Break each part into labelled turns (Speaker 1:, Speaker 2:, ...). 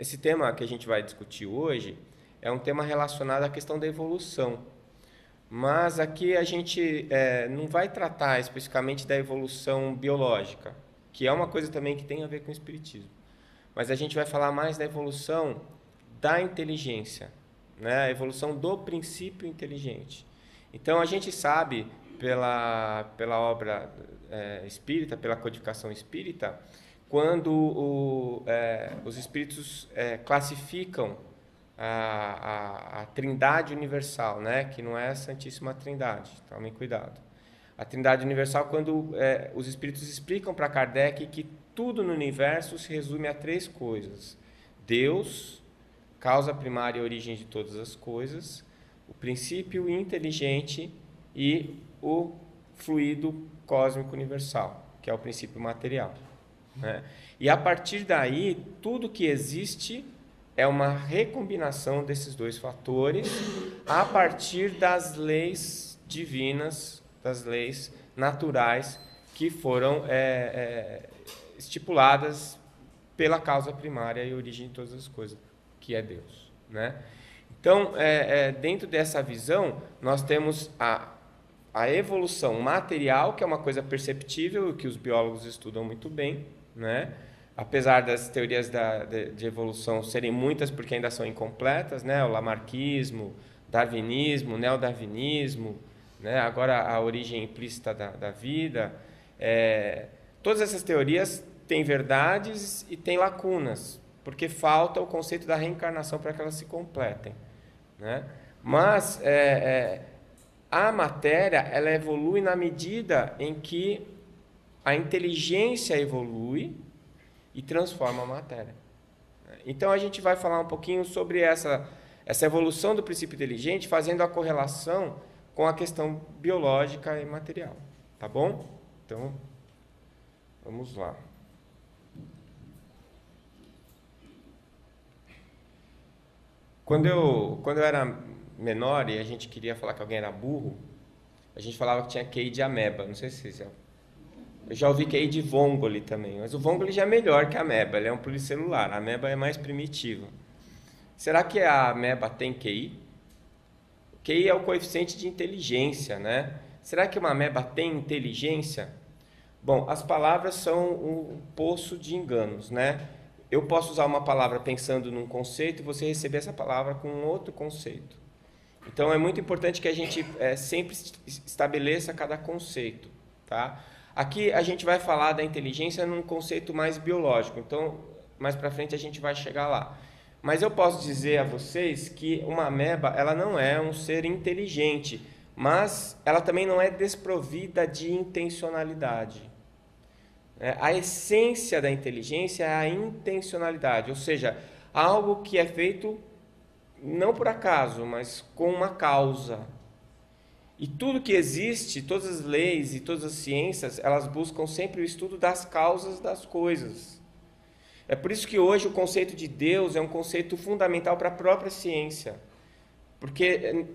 Speaker 1: esse tema que a gente vai discutir hoje é um tema relacionado à questão da evolução. Mas aqui a gente não vai tratar especificamente da evolução biológica, que é uma coisa também que tem a ver com o espiritismo. Mas a gente vai falar mais da evolução da inteligência, né? A evolução do princípio inteligente. Então a gente sabe pela obra espírita, pela codificação espírita, quando os espíritos classificam a Trindade Universal, né? Que não é a Santíssima Trindade, tomem cuidado. A Trindade Universal, quando os espíritos explicam para Kardec que tudo no universo se resume a 3 coisas: Deus, causa primária e origem de todas as coisas, o princípio inteligente e o fluido cósmico universal, que é o princípio material, né? E a partir daí, tudo que existe é uma recombinação desses 2 fatores a partir das leis divinas, das leis naturais que foram estipuladas pela causa primária e origem de todas as coisas, que é Deus, né? Então, dentro dessa visão, nós temos a evolução material, que é uma coisa perceptível, que os biólogos estudam muito bem, né? Apesar das teorias de evolução serem muitas, porque ainda são incompletas, né? O lamarckismo, darwinismo, neodarwinismo, né? Agora a origem implícita da vida. Todas essas teorias têm verdades e têm lacunas, porque falta o conceito da reencarnação para que elas se completem, né? Mas a matéria, ela evolui na medida em que a inteligência evolui e transforma a matéria. Então a gente vai falar um pouquinho sobre essa evolução do princípio inteligente, fazendo a correlação com a questão biológica e material, tá bom? Então, vamos lá. Quando eu era menor e a gente queria falar que alguém era burro, a gente falava que tinha QI de ameba. Não sei se vocês eu já ouvi QI de Vongole também, mas o Vongole já é melhor que a ameba, ele é um pluricelular, a ameba é mais primitiva. Será que a ameba tem QI? QI é o coeficiente de inteligência, né? Será que uma ameba tem inteligência? Bom, as palavras são um poço de enganos, né? Eu posso usar uma palavra pensando num conceito e você receber essa palavra com um outro conceito. Então, é muito importante que a gente sempre estabeleça cada conceito, tá? Aqui a gente vai falar da inteligência num conceito mais biológico, então mais para frente a gente vai chegar lá. Mas eu posso dizer a vocês que uma ameba, ela não é um ser inteligente, mas ela também não é desprovida de intencionalidade. A essência da inteligência é a intencionalidade, ou seja, algo que é feito não por acaso, mas com uma causa. E tudo que existe, todas as leis e todas as ciências, elas buscam sempre o estudo das causas das coisas. É por isso que hoje o conceito de Deus é um conceito fundamental para a própria ciência. Porque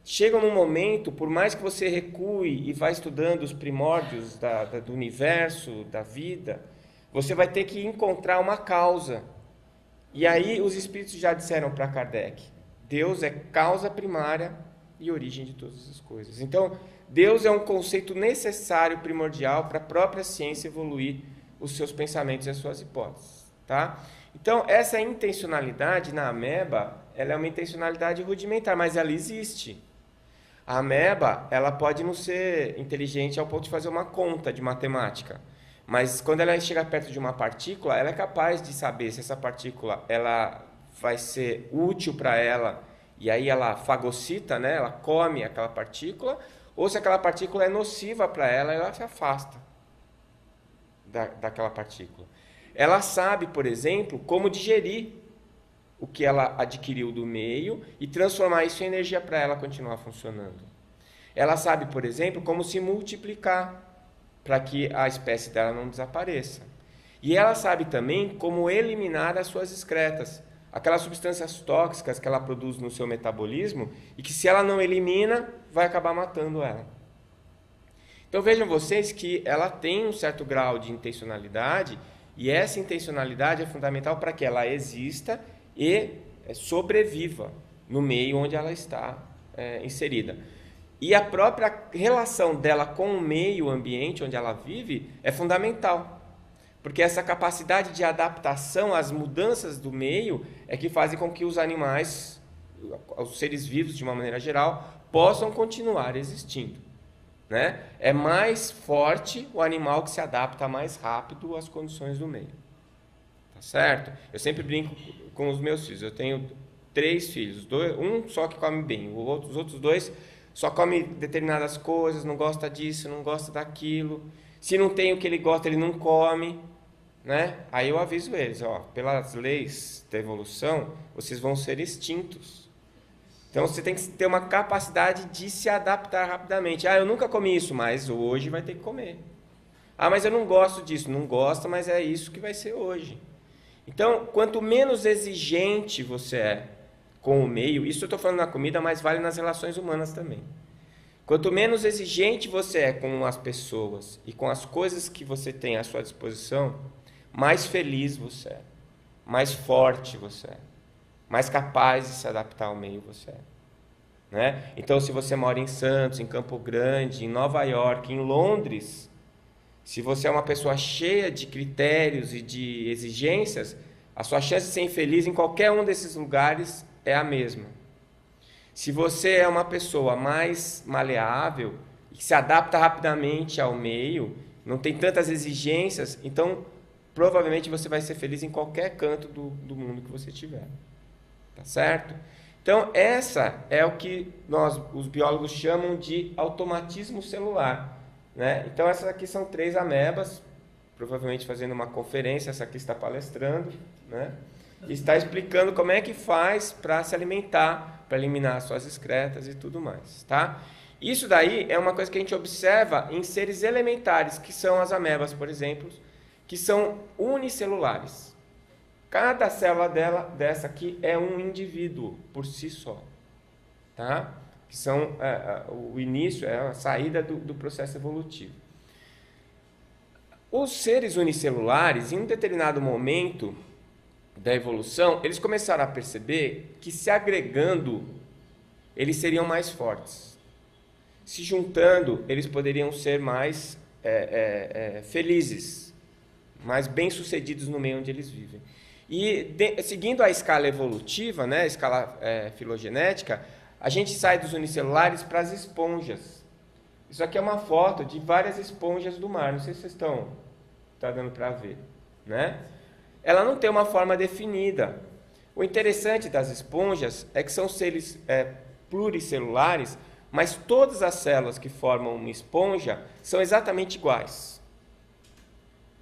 Speaker 1: chega num momento, por mais que você recue e vá estudando os primórdios do universo, da vida, você vai ter que encontrar uma causa. E aí os espíritos já disseram para Kardec, Deus é causa primária e origem de todas as coisas. Então, Deus é um conceito necessário, primordial, para a própria ciência evoluir os seus pensamentos e as suas hipóteses, tá? Então, essa intencionalidade na ameba, ela é uma intencionalidade rudimentar, mas ela existe. A ameba, ela pode não ser inteligente ao ponto de fazer uma conta de matemática, mas quando ela chega perto de uma partícula, ela é capaz de saber se essa partícula ela vai ser útil para ela, e aí ela fagocita, né? Ela come aquela partícula, ou se aquela partícula é nociva para ela, ela se afasta daquela partícula. Ela sabe, por exemplo, como digerir o que ela adquiriu do meio e transformar isso em energia para ela continuar funcionando. Ela sabe, por exemplo, como se multiplicar para que a espécie dela não desapareça. E ela sabe também como eliminar as suas excretas, aquelas substâncias tóxicas que ela produz no seu metabolismo e que, se ela não elimina, vai acabar matando ela. Então vejam vocês que ela tem um certo grau de intencionalidade, e essa intencionalidade é fundamental para que ela exista e sobreviva no meio onde ela está inserida. E a própria relação dela com o meio ambiente onde ela vive é fundamental, porque essa capacidade de adaptação às mudanças do meio é que fazem com que os animais, os seres vivos de uma maneira geral, possam continuar existindo, né? É mais forte o animal que se adapta mais rápido às condições do meio. Tá certo? Eu sempre brinco com os meus filhos. Eu tenho 3 filhos, um só que come bem, os outros 2 só come determinadas coisas, não gosta disso, não gosta daquilo. Se não tem o que ele gosta, ele não come, né? Aí eu aviso eles, ó, pelas leis da evolução, vocês vão ser extintos. Então você tem que ter uma capacidade de se adaptar rapidamente. Ah, eu nunca comi isso, mas hoje vai ter que comer. Ah, mas eu não gosto disso. Não gosta, mas é isso que vai ser hoje. Então, quanto menos exigente você é com o meio, isso eu estou falando na comida, mas vale nas relações humanas também. Quanto menos exigente você é com as pessoas e com as coisas que você tem à sua disposição, mais feliz você é, mais forte você é, mais capaz de se adaptar ao meio você é. Né? Então, se você mora em Santos, em Campo Grande, em Nova York, em Londres, se você é uma pessoa cheia de critérios e de exigências, a sua chance de ser infeliz em qualquer um desses lugares é a mesma. Se você é uma pessoa mais maleável e que se adapta rapidamente ao meio, não tem tantas exigências, então provavelmente você vai ser feliz em qualquer canto do mundo que você tiver. Tá certo? Então, essa é o que os biólogos chamam de automatismo celular. Né? Então, essas aqui são 3 amebas, provavelmente fazendo uma conferência, essa aqui está palestrando, né? E está explicando como é que faz para se alimentar, para eliminar suas excretas e tudo mais. Tá? Isso daí é uma coisa que a gente observa em seres elementares, que são as amebas, por exemplo, que são unicelulares. Cada célula dessa aqui é um indivíduo por si só. Tá? Que são o início, a saída do processo evolutivo. Os seres unicelulares, em um determinado momento da evolução, eles começaram a perceber que se agregando, eles seriam mais fortes. Se juntando, eles poderiam ser mais felizes, mais bem-sucedidos no meio onde eles vivem. E seguindo a escala evolutiva, né, a escala filogenética, a gente sai dos unicelulares para as esponjas. Isso aqui é uma foto de várias esponjas do mar. Não sei se vocês tá dando para ver, né? Ela não tem uma forma definida. O interessante das esponjas é que são seres pluricelulares, mas todas as células que formam uma esponja são exatamente iguais,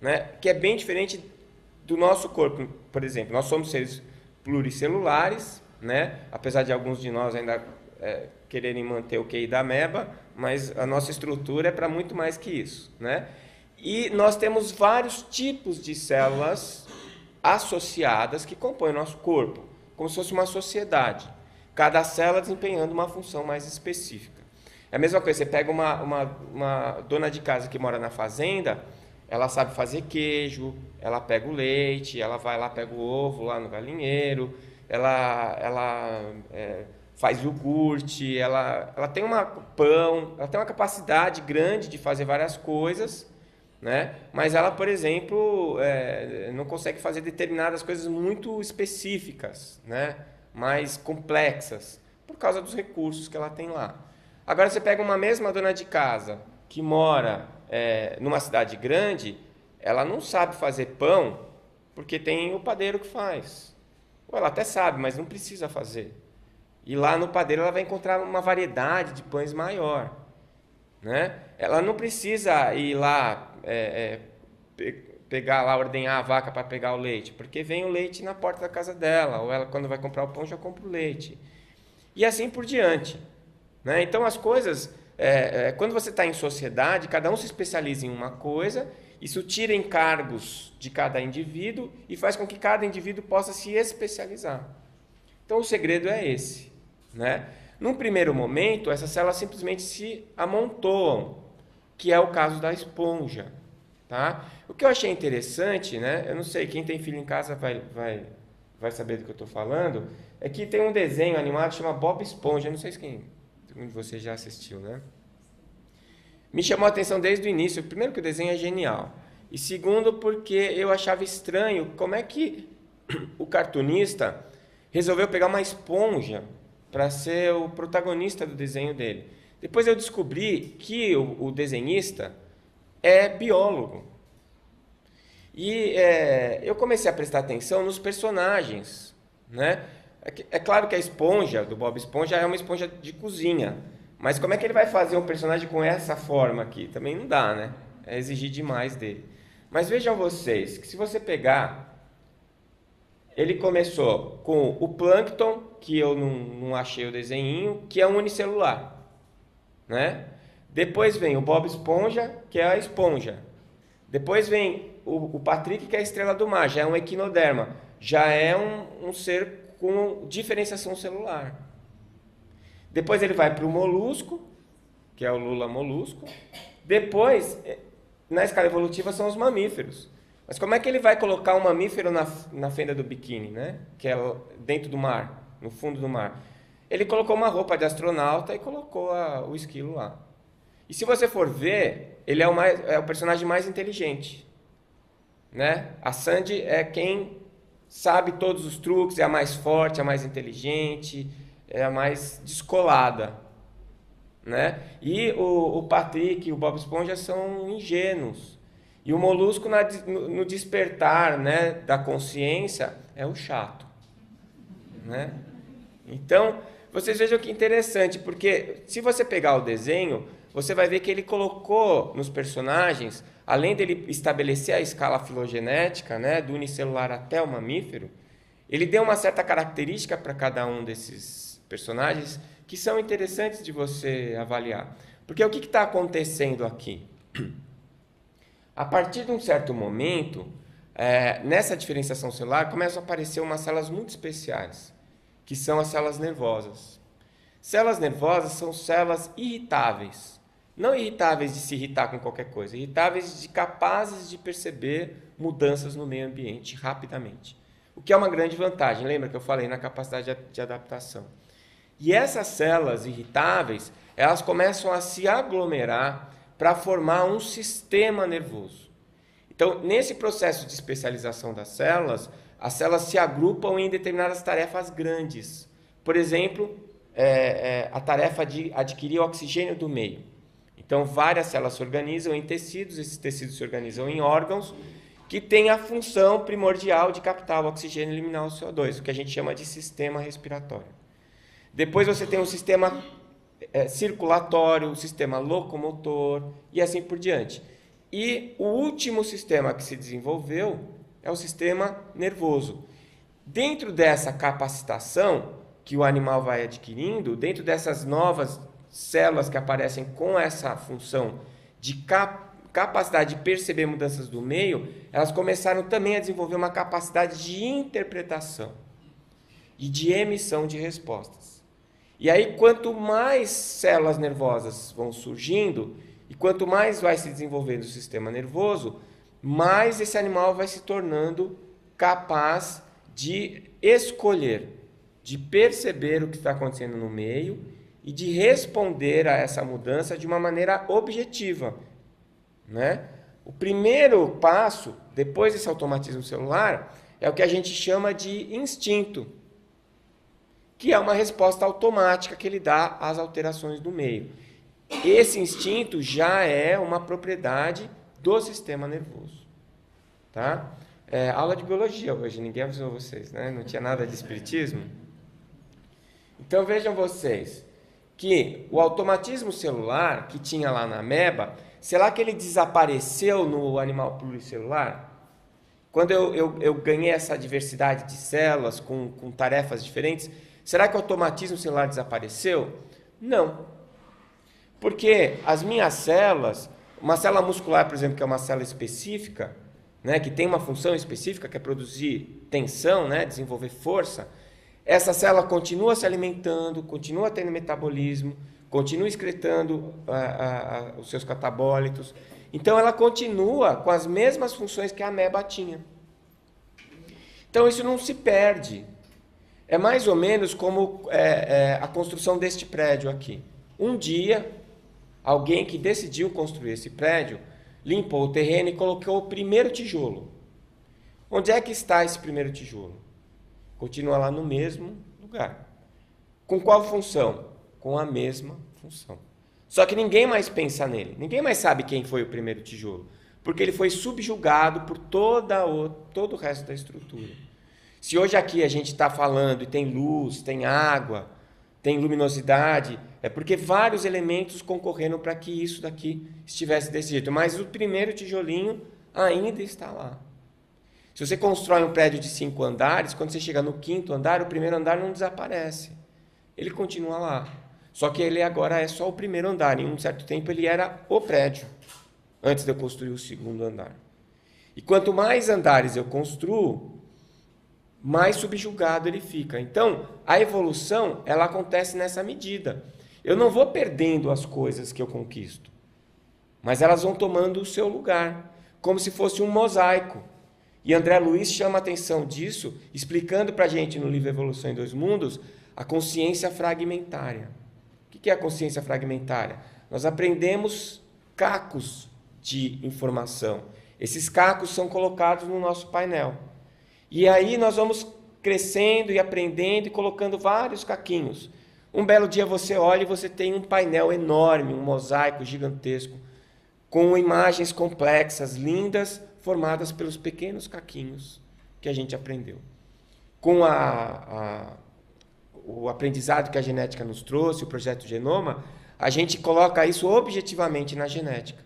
Speaker 1: né? Que é bem diferente do nosso corpo, por exemplo. Nós somos seres pluricelulares, né? Apesar de alguns de nós ainda quererem manter o QI da ameba, mas a nossa estrutura é para muito mais que isso, né? E nós temos vários tipos de células associadas que compõem o nosso corpo, como se fosse uma sociedade, cada célula desempenhando uma função mais específica. É a mesma coisa, você pega uma dona de casa que mora na fazenda, ela sabe fazer queijo, ela pega o leite, ela vai lá, pega o ovo lá no galinheiro, ela faz iogurte, ela tem pão, ela tem uma capacidade grande de fazer várias coisas, né? Mas ela, por exemplo, não consegue fazer determinadas coisas muito específicas, né? Mais complexas, por causa dos recursos que ela tem lá. Agora você pega uma mesma dona de casa que mora numa cidade grande, ela não sabe fazer pão porque tem o padeiro que faz. Ou ela até sabe, mas não precisa fazer. E lá no padeiro ela vai encontrar uma variedade de pães maior, né? Ela não precisa ir lá pegar lá, ordenhar a vaca para pegar o leite, porque vem o leite na porta da casa dela, ou ela quando vai comprar o pão já compra o leite. E assim por diante, né? Então as coisas, quando você está em sociedade, cada um se especializa em uma coisa, isso tira encargos de cada indivíduo e faz com que cada indivíduo possa se especializar. Então o segredo é esse, né? Num primeiro momento, essas células simplesmente se amontoam, que é o caso da esponja, tá? O que eu achei interessante, né? Eu não sei, quem tem filho em casa vai vai saber do que eu estou falando, é que tem um desenho animado que chama Bob Esponja. Eu não sei se algum de vocês já assistiu, né? Me chamou a atenção desde o início. Primeiro, que o desenho é genial. E segundo, porque eu achava estranho como é que o cartunista resolveu pegar uma esponja para ser o protagonista do desenho dele. Depois eu descobri que o desenhista é biólogo. E eu comecei a prestar atenção nos personagens, né? É claro que a esponja do Bob Esponja é uma esponja de cozinha, mas como é que ele vai fazer um personagem com essa forma aqui? Também não dá, né? É exigir demais dele. Mas vejam vocês, que se você pegar, ele começou com o Plâncton, que eu não achei o desenho, que é um unicelular, né? Depois vem o Bob Esponja, que é a esponja. Depois vem o Patrick, que é a estrela do mar, já é um equinoderma, já é um ser com diferenciação celular. Depois ele vai para o molusco, que é o Lula molusco. Depois, na escala evolutiva, são os mamíferos. Mas como é que ele vai colocar um mamífero na fenda do biquíni, né? Que é dentro do mar, no fundo do mar? Ele colocou uma roupa de astronauta e colocou o esquilo lá. E se você for ver, ele é o personagem mais inteligente, né? A Sandy é quem sabe todos os truques, é a mais forte, a mais inteligente, é a mais descolada, né? E o Patrick e o Bob Esponja são ingênuos. E o molusco no despertar, né, da consciência é o chato, né? Então, vocês vejam que interessante, porque se você pegar o desenho, você vai ver que ele colocou nos personagens, além dele estabelecer a escala filogenética, né, do unicelular até o mamífero, ele deu uma certa característica para cada um desses personagens que são interessantes de você avaliar. Porque o que está acontecendo aqui? A partir de um certo momento, nessa diferenciação celular, começam a aparecer umas células muito especiais, que são as células nervosas. Células nervosas são células irritáveis. Não irritáveis de se irritar com qualquer coisa, irritáveis de capazes de perceber mudanças no meio ambiente rapidamente. O que é uma grande vantagem, lembra que eu falei na capacidade de adaptação. E essas células irritáveis, elas começam a se aglomerar para formar um sistema nervoso. Então, nesse processo de especialização das células, as células se agrupam em determinadas tarefas grandes. Por exemplo, a tarefa de adquirir oxigênio do meio. Então, várias células se organizam em tecidos, esses tecidos se organizam em órgãos, que têm a função primordial de captar o oxigênio e eliminar o CO2, o que a gente chama de sistema respiratório. Depois você tem um sistema circulatório, o sistema locomotor e assim por diante. E o último sistema que se desenvolveu é o sistema nervoso. Dentro dessa capacitação que o animal vai adquirindo, dentro dessas novas células que aparecem com essa função de capacidade de perceber mudanças do meio, elas começaram também a desenvolver uma capacidade de interpretação e de emissão de respostas. E aí, quanto mais células nervosas vão surgindo e quanto mais vai se desenvolvendo o sistema nervoso, mais esse animal vai se tornando capaz de escolher, de perceber o que está acontecendo no meio e de responder a essa mudança de uma maneira objetiva, né? O primeiro passo, depois desse automatismo celular, é o que a gente chama de instinto, que é uma resposta automática que ele dá às alterações do meio. Esse instinto já é uma propriedade do sistema nervoso, tá? Aula de biologia hoje, ninguém avisou vocês, né? Não tinha nada de espiritismo. Então vejam vocês que o automatismo celular que tinha lá na ameba, será que ele desapareceu no animal pluricelular? Quando eu ganhei essa diversidade de células com tarefas diferentes, será que o automatismo celular desapareceu? Não. Porque as minhas células, uma célula muscular, por exemplo, que é uma célula específica, né, que tem uma função específica, que é produzir tensão, né, desenvolver força, essa célula continua se alimentando, continua tendo metabolismo, continua excretando os seus catabólitos. Então, ela continua com as mesmas funções que a ameba tinha. Então isso não se perde. É mais ou menos como a construção deste prédio aqui. Um dia, alguém que decidiu construir esse prédio, limpou o terreno e colocou o primeiro tijolo. Onde é que está esse primeiro tijolo? Continua lá no mesmo lugar. Com qual função? Com a mesma função. Só que ninguém mais pensa nele. Ninguém mais sabe quem foi o primeiro tijolo. Porque ele foi subjugado por todo o resto da estrutura. Se hoje aqui a gente está falando e tem luz, tem água, tem luminosidade, é porque vários elementos concorreram para que isso daqui estivesse desse jeito. Mas o primeiro tijolinho ainda está lá. Se você constrói um prédio de 5 andares, quando você chega no 5º andar, o primeiro andar não desaparece. Ele continua lá. Só que ele agora é só o primeiro andar. Em um certo tempo ele era o prédio, antes de eu construir o 2º andar. E quanto mais andares eu construo, mais subjugado ele fica. Então, a evolução, ela acontece nessa medida. Eu não vou perdendo as coisas que eu conquisto, mas elas vão tomando o seu lugar, como se fosse um mosaico. E André Luiz chama a atenção disso, explicando para a gente no livro Evolução em Dois Mundos, a consciência fragmentária. O que é a consciência fragmentária? Nós aprendemos cacos de informação. Esses cacos são colocados no nosso painel. E aí nós vamos crescendo e aprendendo e colocando vários caquinhos. Um belo dia você olha e você tem um painel enorme, um mosaico gigantesco, com imagens complexas, lindas, formadas pelos pequenos caquinhos que a gente aprendeu. Com o aprendizado que a genética nos trouxe, o projeto Genoma, a gente coloca isso objetivamente na genética.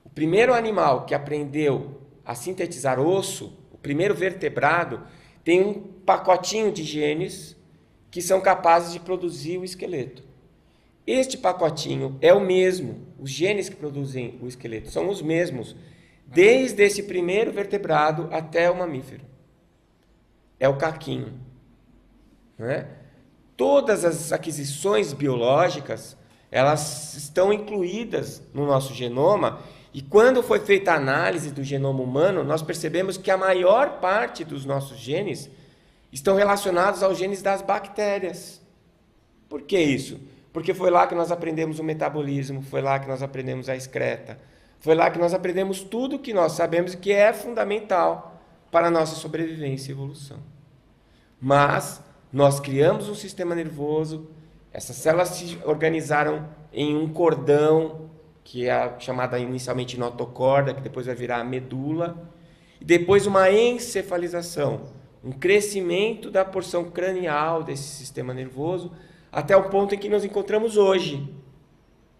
Speaker 1: O primeiro animal que aprendeu a sintetizar osso, o primeiro vertebrado, tem um pacotinho de genes que são capazes de produzir o esqueleto. Este pacotinho é o mesmo, os genes que produzem o esqueleto são os mesmos, desde esse primeiro vertebrado até o mamífero. É o caquinho. Não é? Todas as aquisições biológicas, elas estão incluídas no nosso genoma. E quando foi feita a análise do genoma humano, nós percebemos que a maior parte dos nossos genes estão relacionados aos genes das bactérias. Por que isso? Porque foi lá que nós aprendemos o metabolismo, foi lá que nós aprendemos a excreta, foi lá que nós aprendemos tudo que nós sabemos que é fundamental para a nossa sobrevivência e evolução. Mas nós criamos um sistema nervoso, essas células se organizaram em um cordão, que é chamada inicialmente notocorda, que depois vai virar a medula, e depois uma encefalização, um crescimento da porção cranial desse sistema nervoso, até o ponto em que nos encontramos hoje,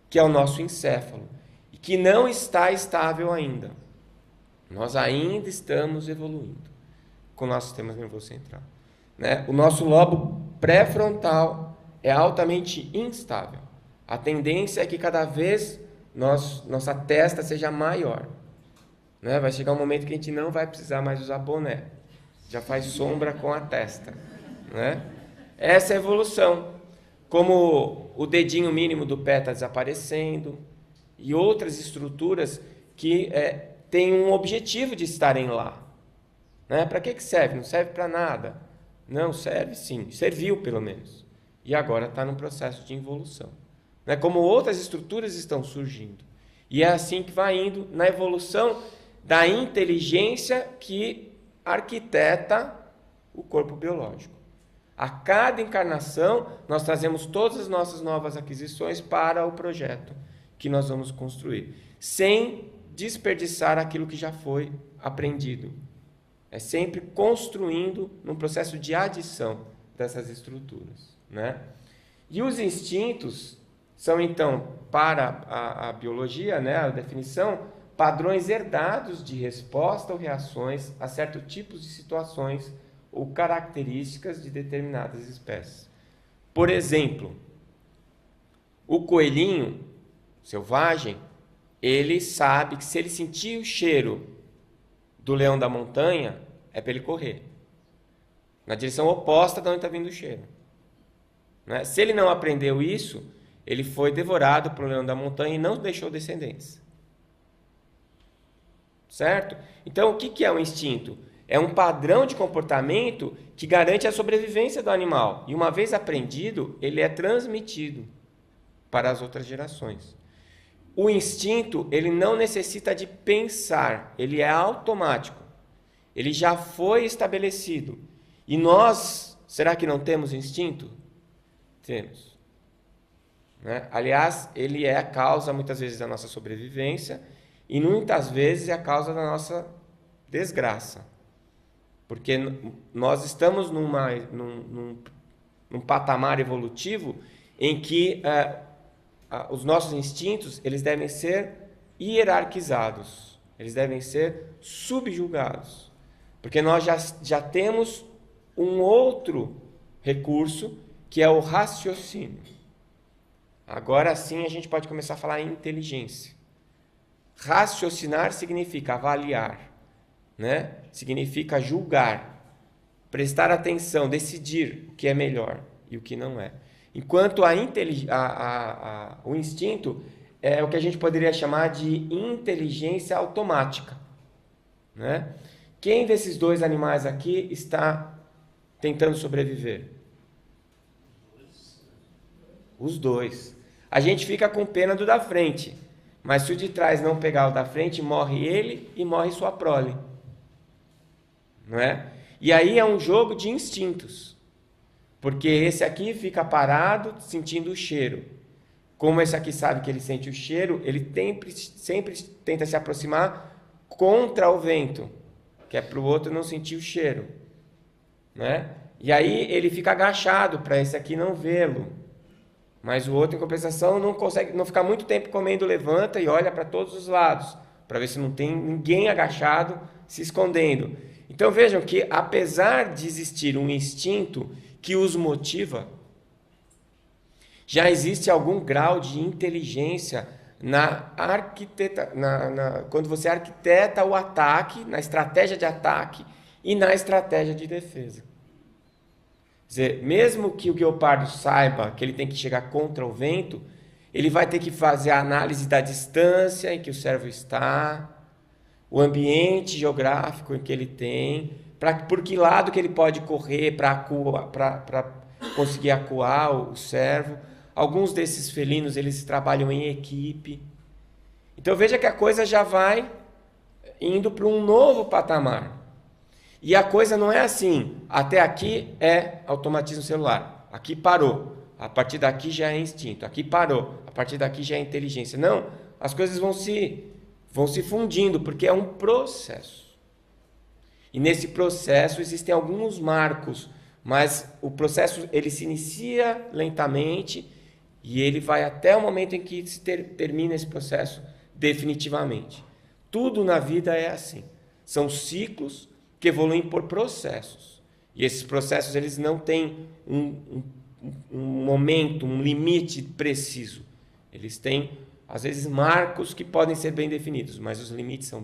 Speaker 1: que é o nosso encéfalo, e que não está estável ainda. Nós ainda estamos evoluindo com o nosso sistema nervoso central. O nosso lobo pré-frontal é altamente instável. A tendência é que cada vez nossa testa seja maior. Vai chegar um momento que a gente não vai precisar mais usar boné. Já faz sombra com a testa. Essa é a evolução. Como o dedinho mínimo do pé está desaparecendo e outras estruturas que têm um objetivo de estarem lá. Para que serve? Não serve para nada. Não, serve sim. Serviu, pelo menos. E agora está num processo de evolução. Como outras estruturas estão surgindo. E é assim que vai indo na evolução da inteligência que arquiteta o corpo biológico. A cada encarnação, nós trazemos todas as nossas novas aquisições para o projeto que nós vamos construir, sem desperdiçar aquilo que já foi aprendido. É sempre construindo num processo de adição dessas estruturas. E os instintos são, então, para a biologia, a definição, padrões herdados de resposta ou reações a certos tipos de situações ou características de determinadas espécies. Por exemplo, o coelhinho selvagem, ele sabe que se ele sentir o cheiro do leão da montanha, é para ele correr na direção oposta de onde está vindo o cheiro. Se ele não aprendeu isso, ele foi devorado por um leão da montanha e não deixou descendentes. Certo? Então, o que é o instinto? É um padrão de comportamento que garante a sobrevivência do animal. E uma vez aprendido, ele é transmitido para as outras gerações. O instinto, ele não necessita de pensar, ele é automático. Ele já foi estabelecido. E nós, será que não temos instinto? Temos. Né? Aliás, ele é a causa, muitas vezes, da nossa sobrevivência e muitas vezes é a causa da nossa desgraça. Porque nós estamos num patamar evolutivo em que os nossos instintos eles devem ser hierarquizados, eles devem ser subjugados. Porque nós já temos um outro recurso, que é o raciocínio. Agora sim a gente pode começar a falar em inteligência. Raciocinar significa avaliar, né? Significa julgar, prestar atenção, decidir o que é melhor e o que não é. Enquanto o instinto é o que a gente poderia chamar de inteligência automática, né? Quem desses dois animais aqui está tentando sobreviver? Os dois. A gente fica com pena do da frente, mas se o de trás não pegar o da frente, morre ele e morre sua prole. Não é? E aí é um jogo de instintos, porque esse aqui fica parado sentindo o cheiro. Como esse aqui sabe que ele sente o cheiro, ele sempre tenta se aproximar contra o vento, que é para o outro não sentir o cheiro, né? E aí ele fica agachado para esse aqui não vê-lo, mas o outro, em compensação, não consegue, não fica muito tempo comendo, levanta e olha para todos os lados, para ver se não tem ninguém agachado se escondendo. Então vejam que, apesar de existir um instinto que os motiva, já existe algum grau de inteligência quando você arquiteta o ataque, na estratégia de ataque e na estratégia de defesa. Quer dizer, mesmo que o guepardo saiba que ele tem que chegar contra o vento, ele vai ter que fazer a análise da distância em que o cervo está, o ambiente geográfico em que ele tem, por que lado que ele pode correr para conseguir acuar o cervo. Alguns desses felinos eles trabalham em equipe. Então veja que a coisa já vai indo para um novo patamar. E a coisa não é assim, até aqui é automatismo celular, aqui parou, a partir daqui já é instinto, aqui parou, a partir daqui já é inteligência. Não, as coisas vão se fundindo, porque é um processo. E nesse processo existem alguns marcos, mas o processo ele se inicia lentamente e ele vai até o momento em que termina esse processo definitivamente. Tudo na vida é assim, são ciclos que evoluem por processos. E esses processos eles não têm um momento, um limite preciso. Eles têm, às vezes, marcos que podem ser bem definidos, mas os limites são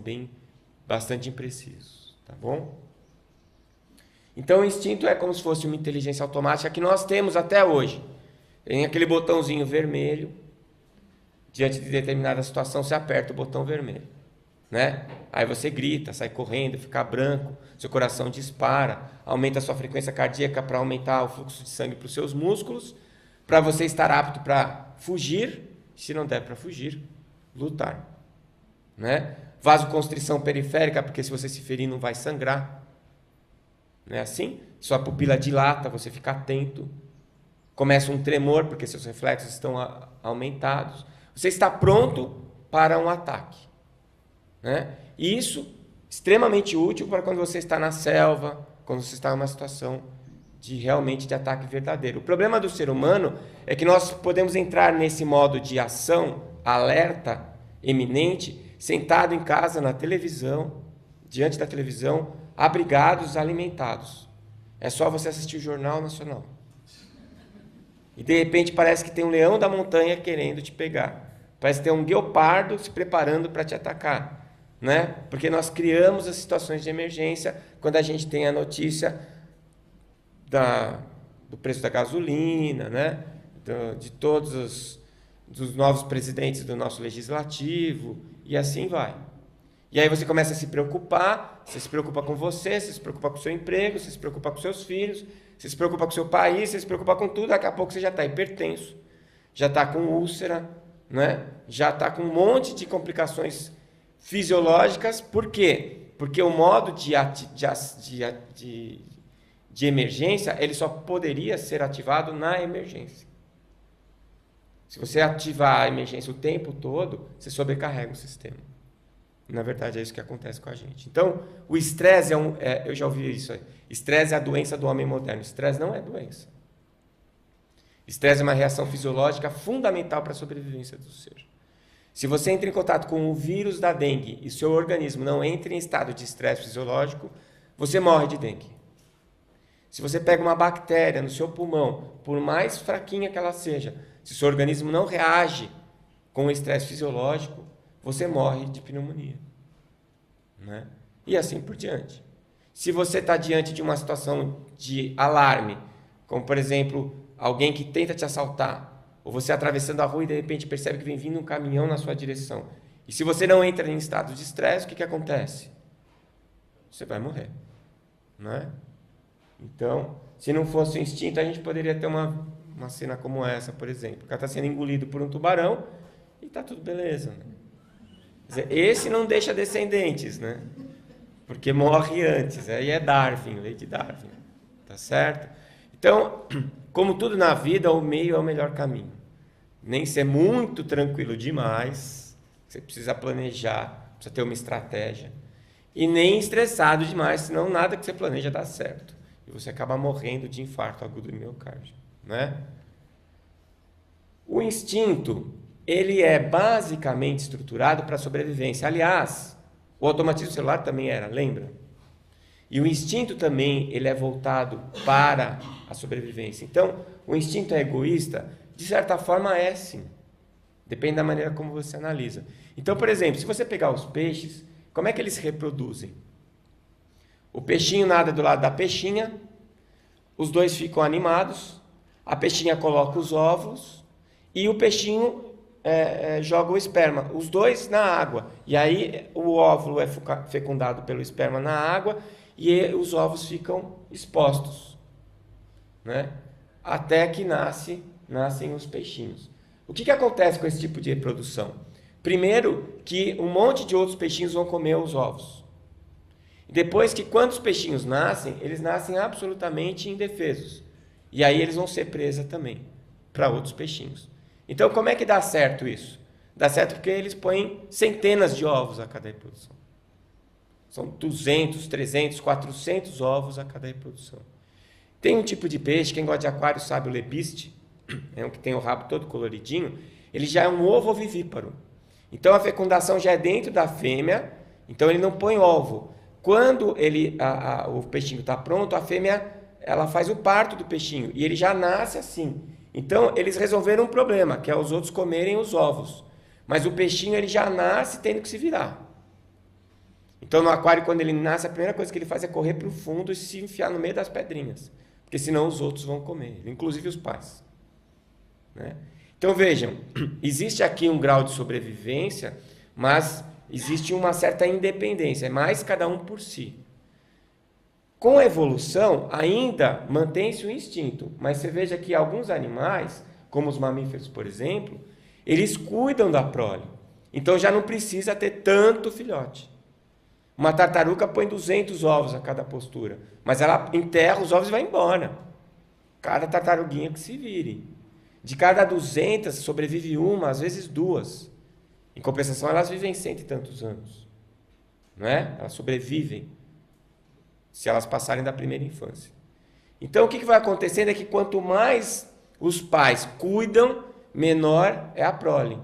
Speaker 1: bastante imprecisos. Tá bom? Então, o instinto é como se fosse uma inteligência automática que nós temos até hoje. Tem aquele botãozinho vermelho. Diante de determinada situação, você aperta o botão vermelho. Né? Aí você grita, sai correndo, fica branco, seu coração dispara, aumenta a sua frequência cardíaca para aumentar o fluxo de sangue para os seus músculos, para você estar apto para fugir, se não der para fugir, lutar. Né? Vasoconstrição periférica, porque se você se ferir não vai sangrar. Não é assim? Sua pupila dilata, você fica atento. Começa um tremor, porque seus reflexos estão aumentados. Você está pronto para um ataque. Né? E isso extremamente útil para quando você está na selva, quando você está em uma situação realmente de ataque verdadeiro. O problema do ser humano é que nós podemos entrar nesse modo de ação, alerta, eminente, sentado em casa, na televisão, diante da televisão, abrigados, alimentados. É só você assistir o Jornal Nacional. E de repente parece que tem um leão da montanha querendo te pegar. Parece que tem um guepardo se preparando para te atacar. Né? Porque nós criamos as situações de emergência quando a gente tem a notícia do preço da gasolina, né? De todos dos novos presidentes do nosso legislativo, e assim vai. E aí você começa a se preocupar, você se preocupa com você se preocupa com o seu emprego, você se preocupa com seus filhos, você se preocupa com o seu país, você se preocupa com tudo, daqui a pouco você já está hipertenso, já está com úlcera, né? Já está com um monte de complicações fisiológicas. Por quê? Porque o modo de emergência, ele só poderia ser ativado na emergência. Se você ativar a emergência o tempo todo, você sobrecarrega o sistema. Na verdade, é isso que acontece com a gente. Então, o estresse eu já ouvi isso aí. Estresse é a doença do homem moderno. Estresse não é doença. Estresse é uma reação fisiológica fundamental para a sobrevivência do ser. Se você entra em contato com o vírus da dengue e seu organismo não entra em estado de estresse fisiológico, você morre de dengue. Se você pega uma bactéria no seu pulmão, por mais fraquinha que ela seja, se seu organismo não reage com o estresse fisiológico, você morre de pneumonia, né? E assim por diante. Se você está diante de uma situação de alarme, como por exemplo, alguém que tenta te assaltar, ou você atravessando a rua e de repente percebe que vem vindo um caminhão na sua direção, e se você não entra em estado de estresse, o que acontece? Você vai morrer, né? Então, se não fosse o instinto, a gente poderia ter uma cena como essa, por exemplo. O cara está sendo engolido por um tubarão e está tudo beleza, né? Quer dizer, esse não deixa descendentes, né? Porque morre antes. Aí é Darwin, lei de Darwin. Tá certo? Então, como tudo na vida, o meio é o melhor caminho. Nem ser muito tranquilo demais, você precisa planejar, precisa ter uma estratégia. E nem estressado demais, senão nada que você planeja dá certo. E você acaba morrendo de infarto agudo do miocárdio, né? O instinto, ele é basicamente estruturado para a sobrevivência. Aliás, o automatismo celular também era, lembra? E o instinto também, ele é voltado para a sobrevivência. Então, o instinto é egoísta? De certa forma é sim. Depende da maneira como você analisa. Então, por exemplo, se você pegar os peixes, como é que eles se reproduzem? O peixinho nada do lado da peixinha, os dois ficam animados, a peixinha coloca os ovos e o peixinho joga o esperma, os dois na água. E aí o óvulo é fecundado pelo esperma na água e os ovos ficam expostos, né? Até que nascem os peixinhos. O que acontece com esse tipo de reprodução? Primeiro, que um monte de outros peixinhos vão comer os ovos. Depois que quando os peixinhos nascem, eles nascem absolutamente indefesos. E aí eles vão ser presa também para outros peixinhos. Então, como é que dá certo isso? Dá certo porque eles põem centenas de ovos a cada reprodução. São 200, 300, 400 ovos a cada reprodução. Tem um tipo de peixe, quem gosta de aquário sabe, o lebiste, é um que tem o rabo todo coloridinho, ele já é um ovo ovivíparo. Então, a fecundação já é dentro da fêmea, então ele não põe ovo. Quando o peixinho está pronto, a fêmea ela faz o parto do peixinho e ele já nasce assim. Então, eles resolveram um problema, que é os outros comerem os ovos. Mas o peixinho ele já nasce tendo que se virar. Então, no aquário, quando ele nasce, a primeira coisa que ele faz é correr para o fundo e se enfiar no meio das pedrinhas. Porque senão os outros vão comer, inclusive os pais, né? Então, vejam, existe aqui um grau de sobrevivência, mas existe uma certa independência, é mais cada um por si. Com a evolução, ainda mantém-se o instinto, mas você veja que alguns animais, como os mamíferos, por exemplo, eles cuidam da prole. Então já não precisa ter tanto filhote. Uma tartaruga põe 200 ovos a cada postura, mas ela enterra os ovos e vai embora. Cada tartaruguinha que se vire. De cada 200 sobrevive uma, às vezes duas. Em compensação, elas vivem 100 e tantos anos, não é? Elas sobrevivem se elas passarem da primeira infância. Então, o que vai acontecendo é que quanto mais os pais cuidam, menor é a prole.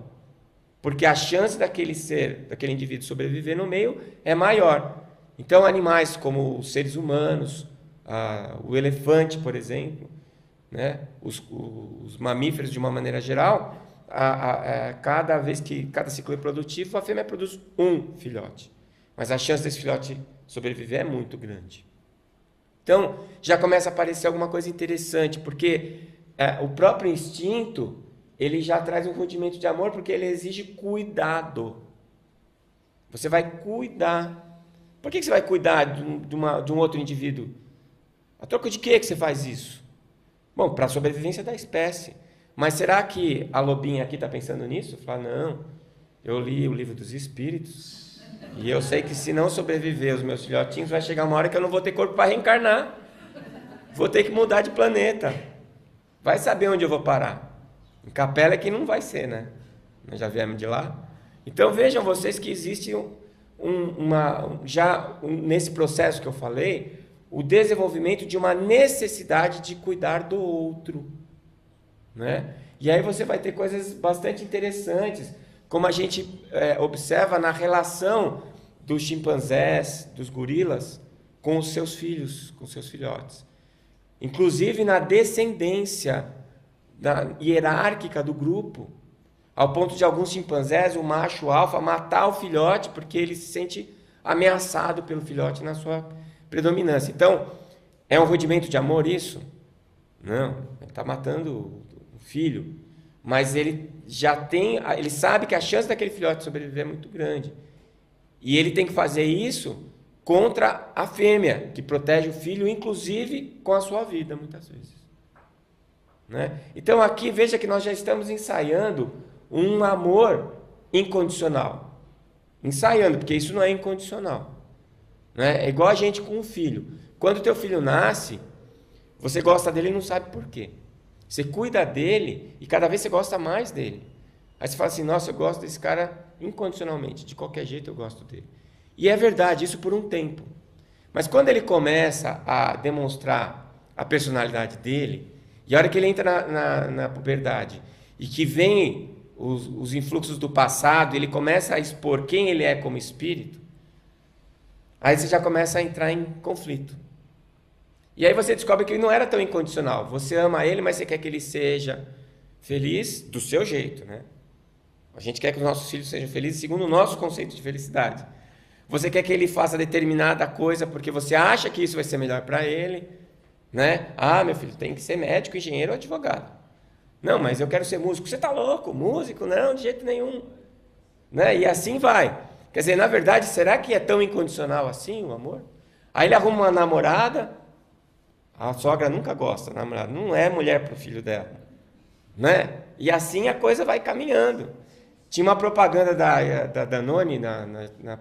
Speaker 1: Porque a chance daquele indivíduo sobreviver no meio é maior. Então, animais como os seres humanos, o elefante, por exemplo, né? Os mamíferos de uma maneira geral, cada ciclo reprodutivo, a fêmea produz um filhote. Mas a chance desse filhote sobreviver é muito grande. Então, já começa a aparecer alguma coisa interessante, porque o próprio instinto, ele já traz um rudimento de amor, porque ele exige cuidado. Você vai cuidar. Por que você vai cuidar de um outro indivíduo? A troca de que você faz isso? Bom, para a sobrevivência da espécie. Mas será que a lobinha aqui está pensando nisso? Fala, não, eu li o livro dos espíritos e eu sei que se não sobreviver os meus filhotinhos, vai chegar uma hora que eu não vou ter corpo para reencarnar. Vou ter que mudar de planeta. Vai saber onde eu vou parar. Em Capela é que não vai ser, né? Nós já viemos de lá. Então vejam vocês que existe nesse processo que eu falei, o desenvolvimento de uma necessidade de cuidar do outro, né? E aí você vai ter coisas bastante interessantes, como a gente observa na relação dos chimpanzés, dos gorilas, com os seus filhos, com seus filhotes. Inclusive na descendência hierárquica do grupo, ao ponto de alguns chimpanzés, o macho alfa, matar o filhote porque ele se sente ameaçado pelo filhote na sua predominância. Então, é um rudimento de amor isso? Não, ele está matando o filho, mas ele ele sabe que a chance daquele filhote sobreviver é muito grande. E ele tem que fazer isso contra a fêmea, que protege o filho, inclusive com a sua vida, muitas vezes. Né? Então, aqui, veja que nós já estamos ensaiando um amor incondicional. Ensaiando, porque isso não é incondicional. Né? É igual a gente com um filho. Quando o teu filho nasce, você gosta dele e não sabe por quê. Você cuida dele e cada vez você gosta mais dele. Aí você fala assim, nossa, eu gosto desse cara incondicionalmente, de qualquer jeito eu gosto dele. E é verdade, isso por um tempo. Mas quando ele começa a demonstrar a personalidade dele, e a hora que ele entra na puberdade, e que vem os influxos do passado, ele começa a expor quem ele é como espírito, aí você já começa a entrar em conflito. E aí você descobre que ele não era tão incondicional. Você ama ele, mas você quer que ele seja feliz do seu jeito, né? A gente quer que os nossos filhos sejam felizes segundo o nosso conceito de felicidade. Você quer que ele faça determinada coisa porque você acha que isso vai ser melhor para ele, né? Ah, meu filho, tem que ser médico, engenheiro ou advogado. Não, mas eu quero ser músico. Você está louco? Músico? Não, de jeito nenhum. Né? E assim vai. Quer dizer, na verdade, será que é tão incondicional assim o amor? Aí ele arruma uma namorada, a sogra nunca gosta da namorada, não é mulher para o filho dela. Né? E assim a coisa vai caminhando. Tinha uma propaganda da Danone na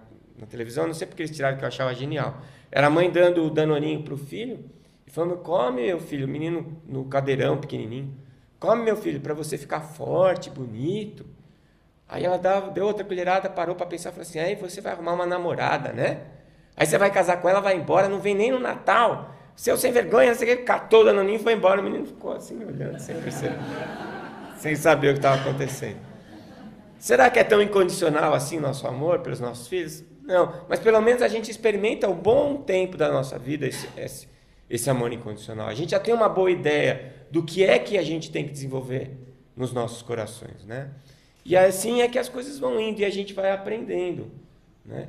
Speaker 1: televisão, não sei porque eles tiraram, que eu achava genial. Era a mãe dando o Danoninho para o filho e falando, come, meu filho, o menino no cadeirão pequenininho, come, meu filho, para você ficar forte, bonito. Aí ela deu outra colherada, parou para pensar, falou assim, aí você vai arrumar uma namorada, né? Aí você vai casar com ela, vai embora, não vem nem no Natal. Seu sem vergonha, você catou o Danoninho e foi embora. O menino ficou assim, olhando, sem perceber, sem saber o que estava acontecendo. Será que é tão incondicional assim o nosso amor pelos nossos filhos? Não, mas pelo menos a gente experimenta um bom tempo da nossa vida esse amor incondicional. A gente já tem uma boa ideia do que é que a gente tem que desenvolver nos nossos corações, né? E assim é que as coisas vão indo e a gente vai aprendendo, né?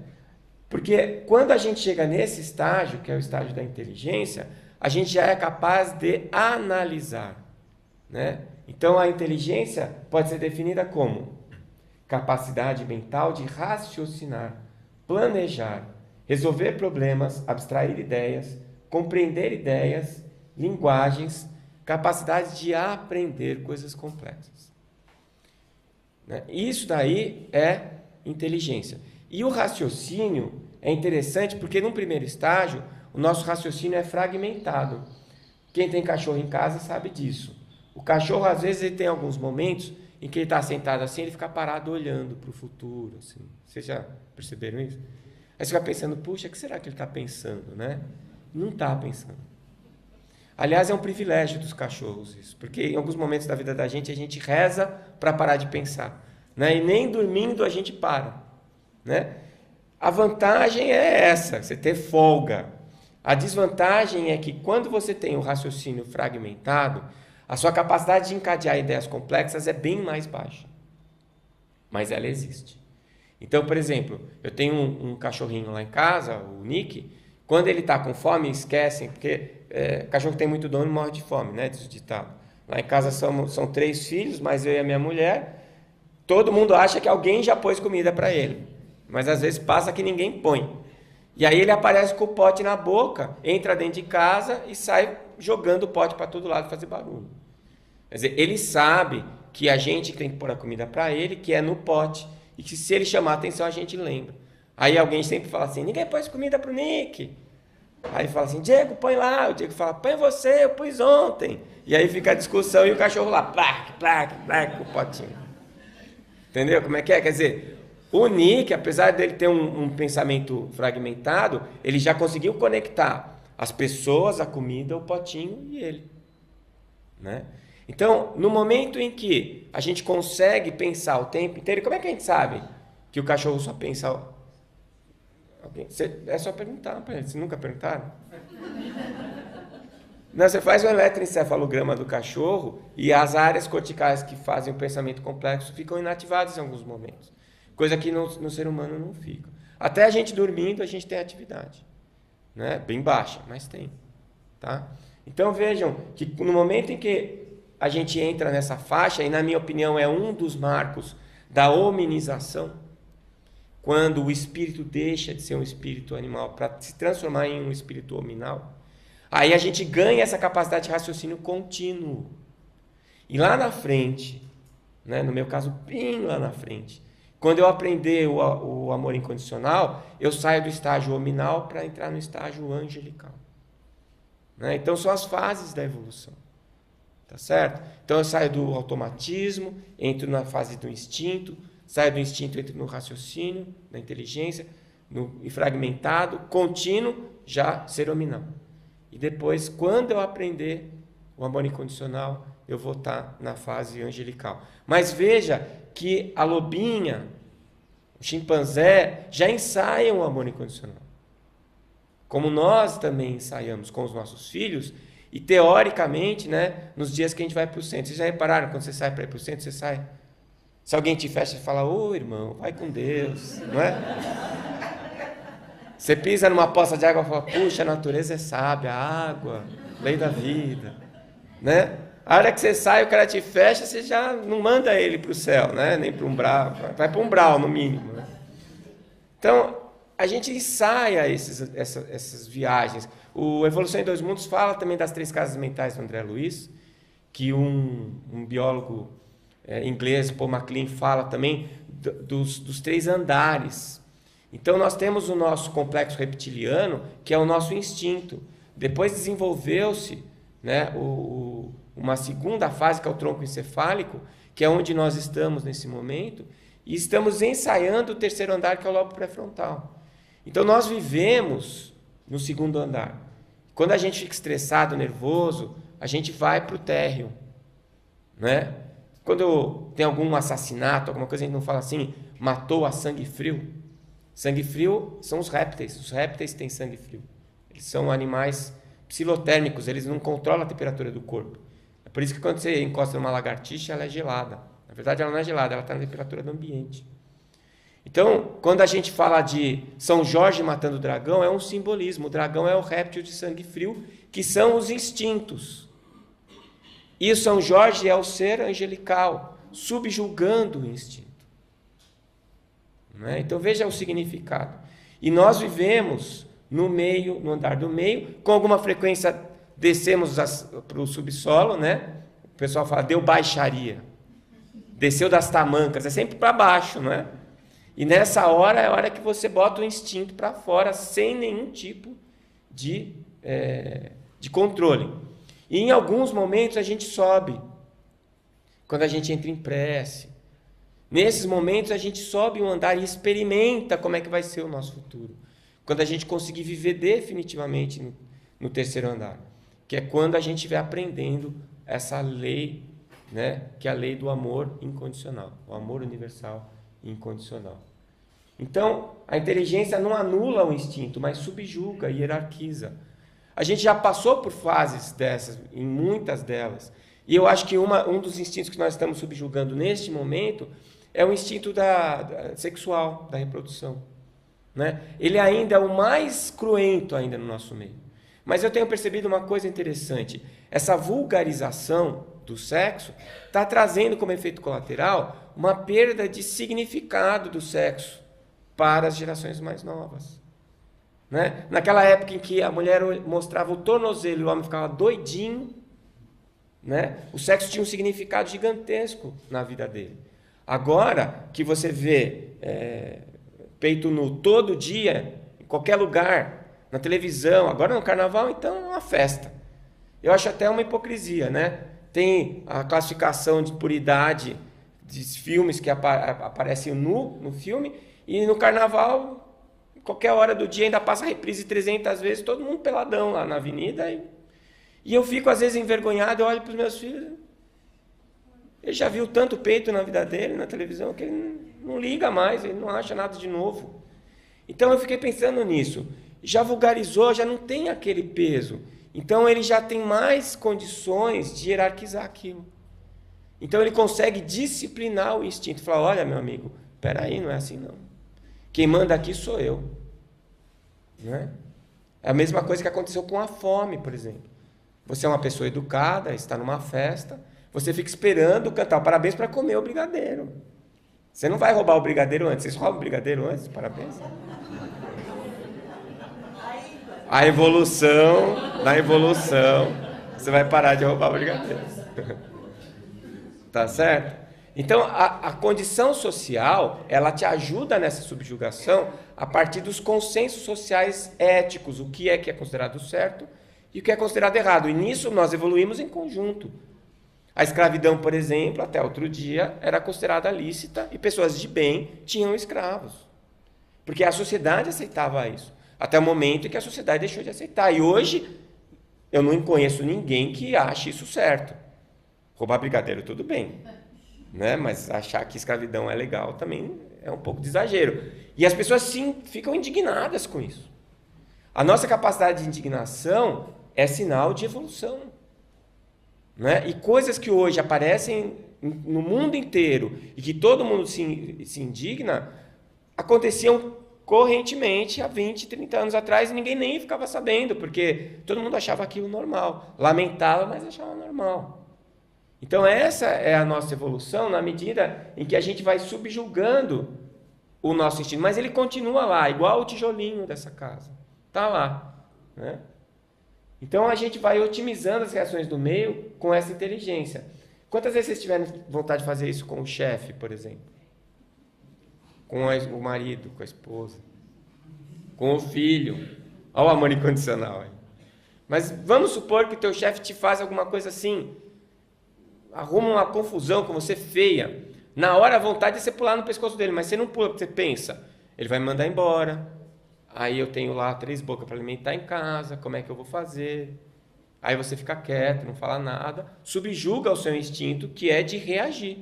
Speaker 1: Porque quando a gente chega nesse estágio, que é o estágio da inteligência, a gente já é capaz de analisar, né? Então a inteligência pode ser definida como capacidade mental de raciocinar, planejar, resolver problemas, abstrair ideias, compreender ideias, linguagens, capacidade de aprender coisas complexas. Né? Isso daí é inteligência. E o raciocínio é interessante porque, num primeiro estágio, o nosso raciocínio é fragmentado. Quem tem cachorro em casa sabe disso. O cachorro, às vezes, ele tem alguns momentos em que ele está sentado assim, ele fica parado olhando para o futuro. Assim. Vocês já perceberam isso? Aí você fica pensando, puxa, o que será que ele está pensando, né? Não está pensando. Aliás, é um privilégio dos cachorros isso, porque em alguns momentos da vida da gente, a gente reza para parar de pensar. Né? E nem dormindo a gente para. Né? A vantagem é essa, você ter folga. A desvantagem é que quando você tem o raciocínio fragmentado, a sua capacidade de encadear ideias complexas é bem mais baixa. Mas ela existe. Então, por exemplo, eu tenho um cachorrinho lá em casa, o Nick, quando ele está com fome, esquecem, porque cachorro que tem muito dono morre de fome, né? Diz o ditado. Lá em casa são 3 filhos, mas eu e a minha mulher, todo mundo acha que alguém já pôs comida para ele. mas às vezes passa que ninguém põe. E aí ele aparece com o pote na boca, entra dentro de casa e sai jogando o pote para todo lado, fazer barulho. Quer dizer, ele sabe que a gente tem que pôr a comida para ele, que é no pote, e que se ele chamar a atenção, a gente lembra. Aí alguém sempre fala assim, ninguém pôs comida pro Nick. Aí fala assim, Diego, põe lá. O Diego fala, põe você, eu pus ontem. E aí fica a discussão e o cachorro lá, plaque, plaque, plaque, com o potinho. Entendeu como é que é? Quer dizer, o Nick, apesar dele ter um pensamento fragmentado, ele já conseguiu conectar as pessoas, a comida, o potinho e ele. Né? Então, no momento em que a gente consegue pensar o tempo inteiro, como é que a gente sabe que o cachorro só pensa... É só perguntar para ele. Vocês nunca perguntaram? Não, você faz o eletroencefalograma do cachorro e as áreas corticais que fazem o pensamento complexo ficam inativadas em alguns momentos. Coisa que no ser humano não fica. Até a gente dormindo, a gente tem atividade. Né? Bem baixa, mas tem. Tá? Então vejam que no momento em que a gente entra nessa faixa, e na minha opinião é um dos marcos da hominização, quando o espírito deixa de ser um espírito animal para se transformar em um espírito hominal, aí a gente ganha essa capacidade de raciocínio contínuo. E lá na frente, né, no meu caso, bem lá na frente, quando eu aprender o amor incondicional, eu saio do estágio hominal para entrar no estágio angelical. Né? Então são as fases da evolução. Tá certo? Então eu saio do automatismo, entro na fase do instinto, saio do instinto, entro no raciocínio, na inteligência, e fragmentado, contínuo, já ser hominal. E depois, quando eu aprender o amor incondicional, eu vou estar na fase angelical. Mas veja que a lobinha, o chimpanzé, já ensaiam o amor incondicional. Como nós também ensaiamos com os nossos filhos, e teoricamente, né, nos dias que a gente vai para o centro. Vocês já repararam, quando você sai para ir para o centro, você sai... Se alguém te fecha e fala, ô irmão, vai com Deus, não é? Você pisa numa poça de água e fala, puxa, a natureza é sábia, a água, lei da vida, né? A hora que você sai, o cara te fecha, você já não manda ele para o céu, né? Nem para o umbral, vai para o umbral, no mínimo. Né? Então, a gente ensaia essas viagens. O Evolução em Dois Mundos fala também das 3 casas mentais do André Luiz, que um biólogo inglês, Paul MacLean, fala também dos 3 andares. Então nós temos o nosso complexo reptiliano, que é o nosso instinto. Depois desenvolveu-se, né, uma segunda fase, que é o tronco encefálico, que é onde nós estamos nesse momento, e estamos ensaiando o 3º andar, que é o lobo pré-frontal. Então nós vivemos no 2º andar. Quando a gente fica estressado, nervoso, a gente vai para o térreo, né? Quando tem algum assassinato, alguma coisa, a gente não fala assim, matou a sangue frio. Sangue frio são os répteis têm sangue frio. Eles são animais psilotérmicos, eles não controlam a temperatura do corpo. É por isso que quando você encosta numa lagartixa, ela é gelada. Na verdade, ela não é gelada, ela está na temperatura do ambiente. Então, quando a gente fala de São Jorge matando o dragão, é um simbolismo. O dragão é o réptil de sangue frio, que são os instintos. E o São Jorge é o ser angelical, subjugando o instinto. Né? Então veja o significado. E nós vivemos no meio, no andar do meio, com alguma frequência descemos para o subsolo, né? O pessoal fala, deu baixaria. Desceu das tamancas, é sempre para baixo, não é? E nessa hora é a hora que você bota o instinto para fora, sem nenhum tipo de controle. E em alguns momentos a gente sobe, quando a gente entra em prece. Nesses momentos a gente sobe um andar e experimenta como é que vai ser o nosso futuro. Quando a gente conseguir viver definitivamente no 3º andar, que é quando a gente estiver aprendendo essa lei, né, que é a lei do amor incondicional, o amor universal incondicional. Então, a inteligência não anula o instinto, mas subjuga, hierarquiza. A gente já passou por fases dessas, em muitas delas. E eu acho que um dos instintos que nós estamos subjugando neste momento é o instinto sexual, da reprodução. Né? Ele ainda é o mais cruento ainda no nosso meio. Mas eu tenho percebido uma coisa interessante. Essa vulgarização do sexo está trazendo como efeito colateral uma perda de significado do sexo para as gerações mais novas. Né? Naquela época em que a mulher mostrava o tornozelo e o homem ficava doidinho, né? O sexo tinha um significado gigantesco na vida dele. Agora que você vê peito nu todo dia, em qualquer lugar, na televisão, agora no carnaval, então é uma festa. Eu acho até uma hipocrisia, né? Tem a classificação de puridade de filmes que aparecem nu no filme, e no carnaval, qualquer hora do dia, ainda passa a reprise 300 vezes, todo mundo peladão lá na avenida. E eu fico, às vezes, envergonhado, eu olho para os meus filhos, ele já viu tanto peito na vida dele, na televisão, que ele não liga mais, ele não acha nada de novo. Então eu fiquei pensando nisso. Já vulgarizou, já não tem aquele peso. Então ele já tem mais condições de hierarquizar aquilo. Então ele consegue disciplinar o instinto. Falar, olha, meu amigo, peraí, não é assim não. Quem manda aqui sou eu. Não é? É a mesma coisa que aconteceu com a fome, por exemplo. Você é uma pessoa educada, está numa festa, você fica esperando cantar parabéns para comer o brigadeiro. Você não vai roubar o brigadeiro antes. Vocês roubam o brigadeiro antes? Parabéns. Na evolução, você vai parar de roubar o brigadeiro. Tá certo? Então, a condição social, ela te ajuda nessa subjugação a partir dos consensos sociais éticos, o que é considerado certo e o que é considerado errado. E nisso nós evoluímos em conjunto. A escravidão, por exemplo, até outro dia, era considerada lícita e pessoas de bem tinham escravos. Porque a sociedade aceitava isso. Até o momento em que a sociedade deixou de aceitar. E hoje, eu não conheço ninguém que ache isso certo. Roubar brigadeiro, tudo bem. Né? Mas achar que escravidão é legal também é um pouco de exagero. E as pessoas, sim, ficam indignadas com isso. A nossa capacidade de indignação é sinal de evolução. Né? E coisas que hoje aparecem no mundo inteiro e que todo mundo se indigna, aconteciam correntemente há 20, 30 anos atrás e ninguém nem ficava sabendo, porque todo mundo achava aquilo normal. Lamentava, mas achava normal. Então essa é a nossa evolução na medida em que a gente vai subjugando o nosso instinto. Mas ele continua lá, igual o tijolinho dessa casa. Está lá. Né? Então a gente vai otimizando as reações do meio com essa inteligência. Quantas vezes vocês tiveram vontade de fazer isso com o chefe, por exemplo? Com o marido, com a esposa, com o filho. Olha o amor incondicional aí. Mas vamos supor que o teu chefe te faz alguma coisa assim, arruma uma confusão com você feia. Na hora a vontade é você pular no pescoço dele, mas você não pula, porque você pensa, ele vai me mandar embora, aí eu tenho lá 3 bocas para alimentar em casa, como é que eu vou fazer? Aí você fica quieto, não fala nada, subjuga o seu instinto, que é de reagir.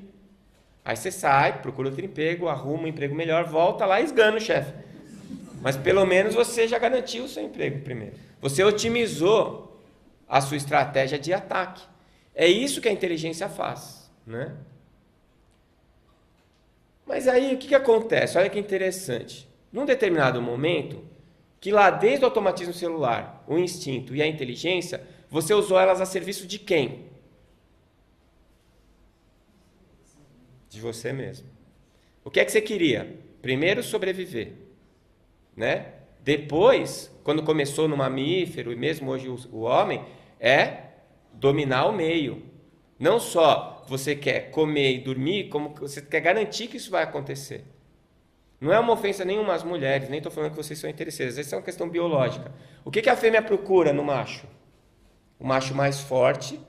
Speaker 1: Aí você sai, procura outro emprego, arruma um emprego melhor, volta lá e esgana o chefe. Mas pelo menos você já garantiu o seu emprego primeiro. Você otimizou a sua estratégia de ataque. É isso que a inteligência faz. Né? Mas aí o que acontece? Olha que interessante. Num determinado momento, que lá desde o automatismo celular, o instinto e a inteligência, você usou elas a serviço de quem? De você mesmo. O que é que você queria? Primeiro sobreviver, né? Depois, quando começou no mamífero e mesmo hoje o homem, é dominar o meio. Não só você quer comer e dormir, como você quer garantir que isso vai acontecer. Não é uma ofensa nenhuma às mulheres, nem estou falando que vocês são interesseiras, essa é uma questão biológica. O que a fêmea procura no macho? O macho mais forte,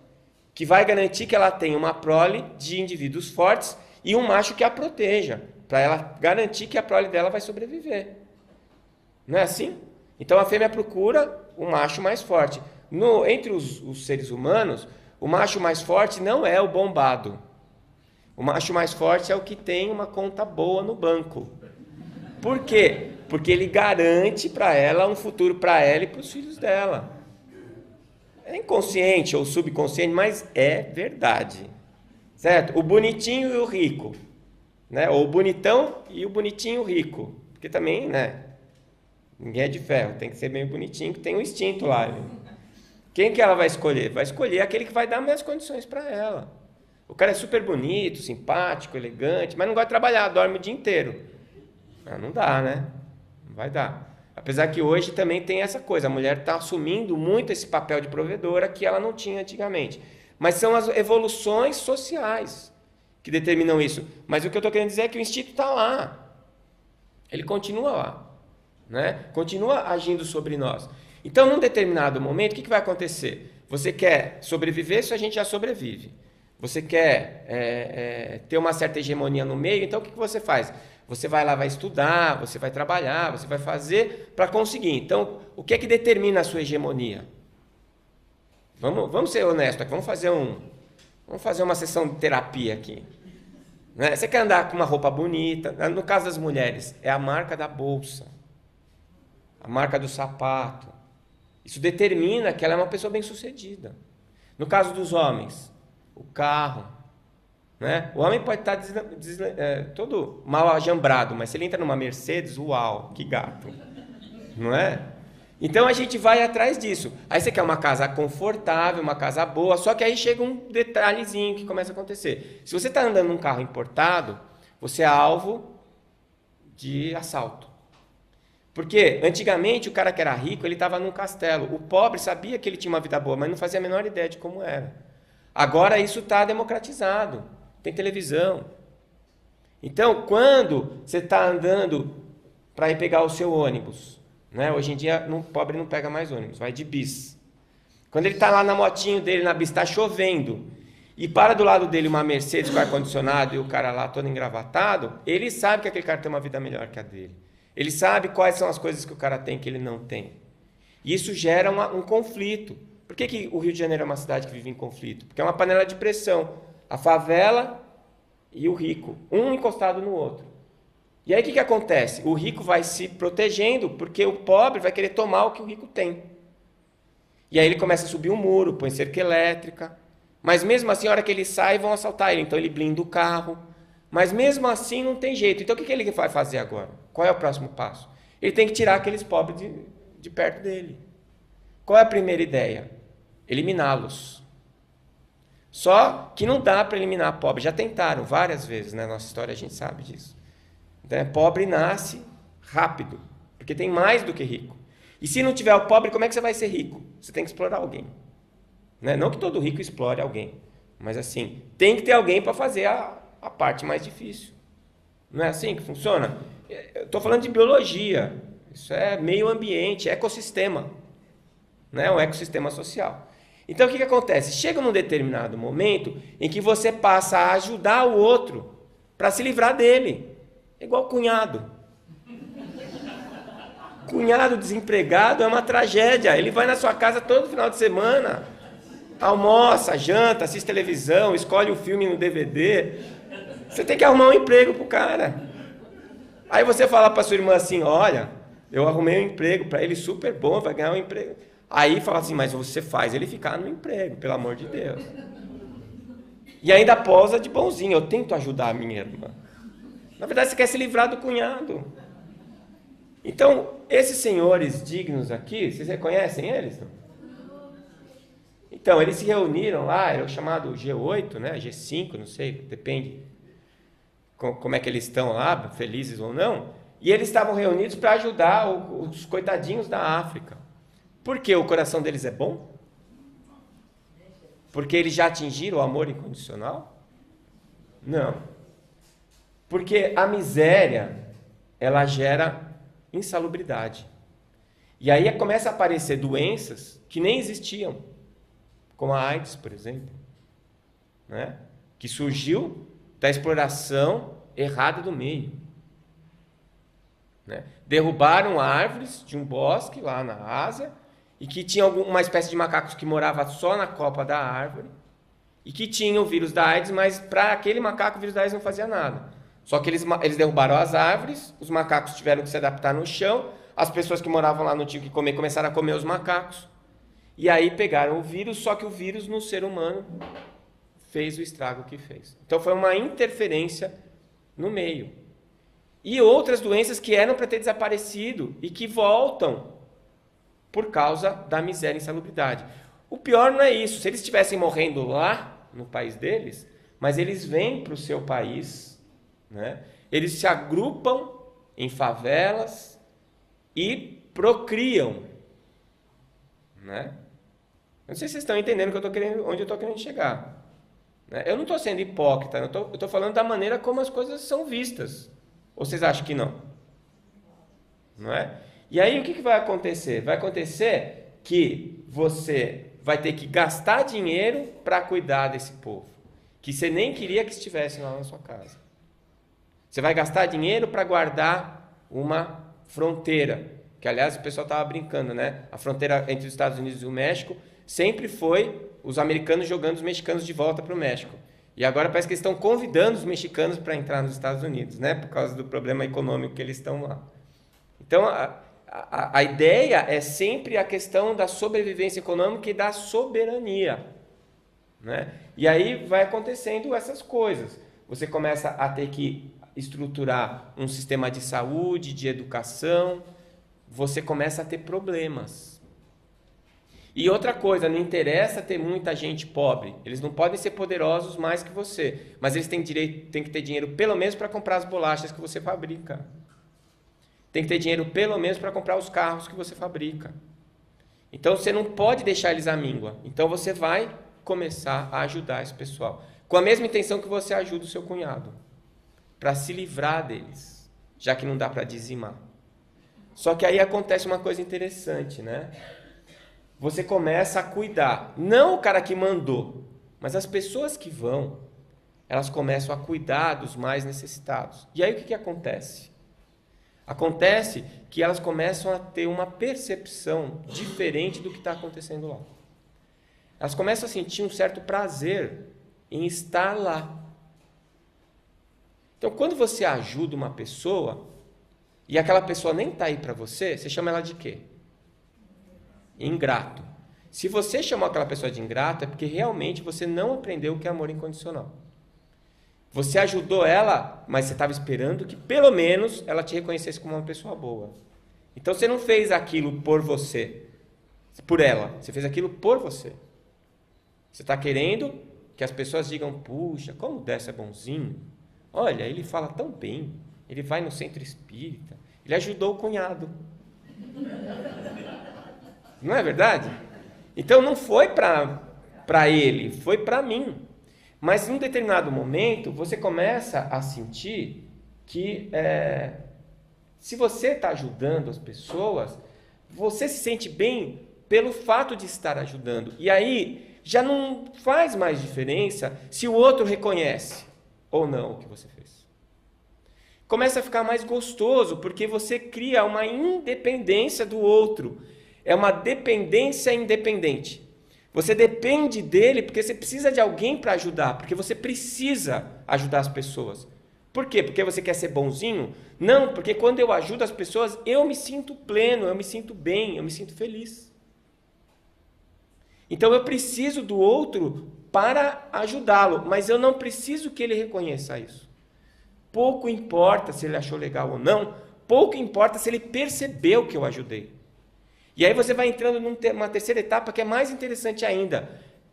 Speaker 1: que vai garantir que ela tenha uma prole de indivíduos fortes e um macho que a proteja, para ela garantir que a prole dela vai sobreviver. Não é assim? Então a fêmea procura o macho mais forte. Entre os seres humanos, o macho mais forte não é o bombado. O macho mais forte é o que tem uma conta boa no banco. Por quê? Porque ele garante para ela um futuro para ela e para os filhos dela. É inconsciente ou subconsciente, mas é verdade. Certo? O bonitinho e o rico. Né? Ou o bonitão e o bonitinho rico. Porque também, né? Ninguém é de ferro, tem que ser meio bonitinho, que tem um instinto lá. Quem que ela vai escolher? Vai escolher aquele que vai dar mais condições para ela. O cara é super bonito, simpático, elegante, mas não gosta de trabalhar, dorme o dia inteiro. Não dá, né? Não vai dar. Apesar que hoje também tem essa coisa, a mulher está assumindo muito esse papel de provedora que ela não tinha antigamente. Mas são as evoluções sociais que determinam isso. Mas o que eu estou querendo dizer é que o instinto está lá. Ele continua lá. Né? Continua agindo sobre nós. Então, num determinado momento, o que vai acontecer? Você quer sobreviver, isso a gente já sobrevive. Você quer ter uma certa hegemonia no meio, então o que você faz? Você vai lá, vai estudar, você vai trabalhar, você vai fazer para conseguir. Então, o que é que determina a sua hegemonia? Vamos ser honestos aqui, vamos fazer uma sessão de terapia aqui. Né? Você quer andar com uma roupa bonita, no caso das mulheres, é a marca da bolsa, a marca do sapato. Isso determina que ela é uma pessoa bem-sucedida. No caso dos homens, o carro. Né? O homem pode estar todo mal ajambrado, mas se ele entra numa Mercedes, uau, que gato. Não é? Então a gente vai atrás disso. Aí você quer uma casa confortável, uma casa boa, só que aí chega um detalhezinho que começa a acontecer. Se você está andando num carro importado, você é alvo de assalto. Porque antigamente o cara que era rico, ele estava num castelo. O pobre sabia que ele tinha uma vida boa, mas não fazia a menor ideia de como era. Agora isso está democratizado. Tem televisão. Então, quando você está andando para ir pegar o seu ônibus, né? Hoje em dia o pobre não pega mais ônibus, vai de bis. Quando ele está lá na motinho dele, na bis, está chovendo, e para do lado dele uma Mercedes com ar-condicionado e o cara lá todo engravatado, ele sabe que aquele cara tem uma vida melhor que a dele. Ele sabe quais são as coisas que o cara tem que ele não tem. E isso gera um conflito. Por que o Rio de Janeiro é uma cidade que vive em conflito? Porque é uma panela de pressão. A favela e o rico, um encostado no outro. E aí o que acontece? O rico vai se protegendo porque o pobre vai querer tomar o que o rico tem. E aí ele começa a subir um muro, põe cerca elétrica. Mas mesmo assim, a hora que ele sai, vão assaltar ele. Então ele blinda o carro. Mas mesmo assim não tem jeito. Então o que ele vai fazer agora? Qual é o próximo passo? Ele tem que tirar aqueles pobres de perto dele. Qual é a primeira ideia? Eliminá-los. Só que não dá para eliminar pobre. Já tentaram várias vezes, né? Na nossa história a gente sabe disso. Então, pobre nasce rápido, porque tem mais do que rico. E se não tiver o pobre, como é que você vai ser rico? Você tem que explorar alguém. Né? Não que todo rico explore alguém, mas assim, tem que ter alguém para fazer a parte mais difícil. Não é assim que funciona? Eu estou falando de biologia. Isso é meio ambiente, ecossistema. Né? Um ecossistema social. Então, o que acontece? Chega num determinado momento em que você passa a ajudar o outro para se livrar dele. É igual cunhado. Cunhado desempregado é uma tragédia. Ele vai na sua casa todo final de semana, almoça, janta, assiste televisão, escolhe o filme no DVD. Você tem que arrumar um emprego pro cara. Aí você fala para sua irmã assim, olha, eu arrumei um emprego para ele super bom, vai ganhar um emprego. Aí fala assim, mas você faz ele ficar no emprego, pelo amor de Deus. E ainda posa de bonzinho, eu tento ajudar a minha irmã. Na verdade, você quer se livrar do cunhado. Então, esses senhores dignos aqui, vocês reconhecem eles? Não? Então, eles se reuniram lá, era o chamado G8, né? G5, não sei, depende como é que eles estão lá, felizes ou não. E eles estavam reunidos para ajudar os coitadinhos da África. Por quê? O coração deles é bom? Porque eles já atingiram o amor incondicional? Não. Porque a miséria, ela gera insalubridade. E aí começa a aparecer doenças que nem existiam, como a AIDS, por exemplo, né? Que surgiu da exploração errada do meio. Né? Derrubaram árvores de um bosque lá na Ásia e que tinha uma espécie de macacos que morava só na copa da árvore e que tinha o vírus da AIDS, mas para aquele macaco o vírus da AIDS não fazia nada. Só que eles derrubaram as árvores, os macacos tiveram que se adaptar no chão, as pessoas que moravam lá não tinham que comer, começaram a comer os macacos. E aí pegaram o vírus, só que o vírus no ser humano fez o estrago que fez. Então foi uma interferência no meio. E outras doenças que eram para ter desaparecido e que voltam por causa da miséria e insalubridade. O pior não é isso. Se eles estivessem morrendo lá, no país deles, mas eles vêm para o seu país, né? Eles se agrupam em favelas e procriam, né? Não sei se vocês estão entendendo onde eu estou querendo chegar, né? Eu não estou sendo hipócrita, eu estou falando da maneira como as coisas são vistas. Ou vocês acham que não? Não é? E aí o que vai acontecer? Vai acontecer que você vai ter que gastar dinheiro para cuidar desse povo, que você nem queria que estivesse lá na sua casa. Você vai gastar dinheiro para guardar uma fronteira, que aliás o pessoal estava brincando, né? A fronteira entre os Estados Unidos e o México sempre foi os americanos jogando os mexicanos de volta para o México. E agora parece que eles estão convidando os mexicanos para entrar nos Estados Unidos, né? Por causa do problema econômico que eles estão lá. Então, a ideia é sempre a questão da sobrevivência econômica e da soberania, né? E aí vai acontecendo essas coisas. Você começa a ter que estruturar um sistema de saúde, de educação, você começa a ter problemas. E outra coisa, não interessa ter muita gente pobre, eles não podem ser poderosos mais que você, mas eles têm que ter dinheiro pelo menos para comprar as bolachas que você fabrica. Tem que ter dinheiro pelo menos para comprar os carros que você fabrica. Então você não pode deixar eles à míngua. Então você vai começar a ajudar esse pessoal, com a mesma intenção que você ajuda o seu cunhado, para se livrar deles, já que não dá para dizimar. Só que aí acontece uma coisa interessante, né? Você começa a cuidar, não o cara que mandou, mas as pessoas que vão, elas começam a cuidar dos mais necessitados. E aí o que acontece? Acontece que elas começam a ter uma percepção diferente do que está acontecendo lá. Elas começam a sentir um certo prazer em estar lá. Então, quando você ajuda uma pessoa e aquela pessoa nem está aí para você, você chama ela de quê? Ingrato. Se você chamou aquela pessoa de ingrato, é porque realmente você não aprendeu o que é amor incondicional. Você ajudou ela, mas você estava esperando que pelo menos ela te reconhecesse como uma pessoa boa. Então você não fez aquilo por você, por ela. Você fez aquilo por você. Você está querendo que as pessoas digam, puxa, como o Décio é bonzinho. Olha, ele fala tão bem. Ele vai no centro espírita. Ele ajudou o cunhado. Não é verdade? Então não foi para ele, foi para mim. Mas em um determinado momento, você começa a sentir que se você está ajudando as pessoas, você se sente bem pelo fato de estar ajudando. E aí já não faz mais diferença se o outro reconhece ou não o que você fez. Começa a ficar mais gostoso, porque você cria uma independência do outro. É uma dependência independente. Você depende dele porque você precisa de alguém para ajudar, porque você precisa ajudar as pessoas. Por quê? Porque você quer ser bonzinho? Não, porque quando eu ajudo as pessoas, eu me sinto pleno, eu me sinto bem, eu me sinto feliz. Então eu preciso do outro para ajudá-lo, mas eu não preciso que ele reconheça isso. Pouco importa se ele achou legal ou não, pouco importa se ele percebeu que eu ajudei. E aí você vai entrando numa terceira etapa que é mais interessante ainda.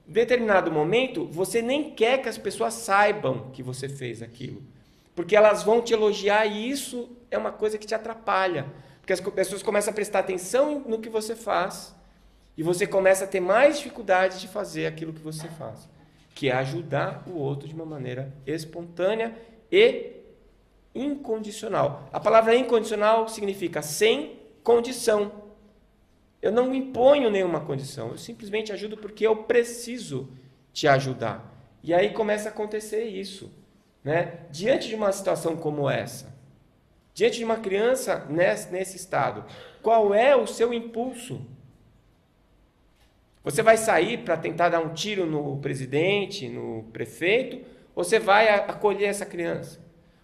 Speaker 1: Em determinado momento, você nem quer que as pessoas saibam que você fez aquilo. Porque elas vão te elogiar e isso é uma coisa que te atrapalha. Porque as pessoas começam a prestar atenção no que você faz e você começa a ter mais dificuldade de fazer aquilo que você faz, que é ajudar o outro de uma maneira espontânea e incondicional. A palavra incondicional significa sem condição. Eu não imponho nenhuma condição, eu simplesmente ajudo porque eu preciso te ajudar. E aí começa a acontecer isso, né? Diante de uma situação como essa, diante de uma criança nesse estado, qual é o seu impulso? Você vai sair para tentar dar um tiro no presidente, no prefeito, ou você vai acolher essa criança?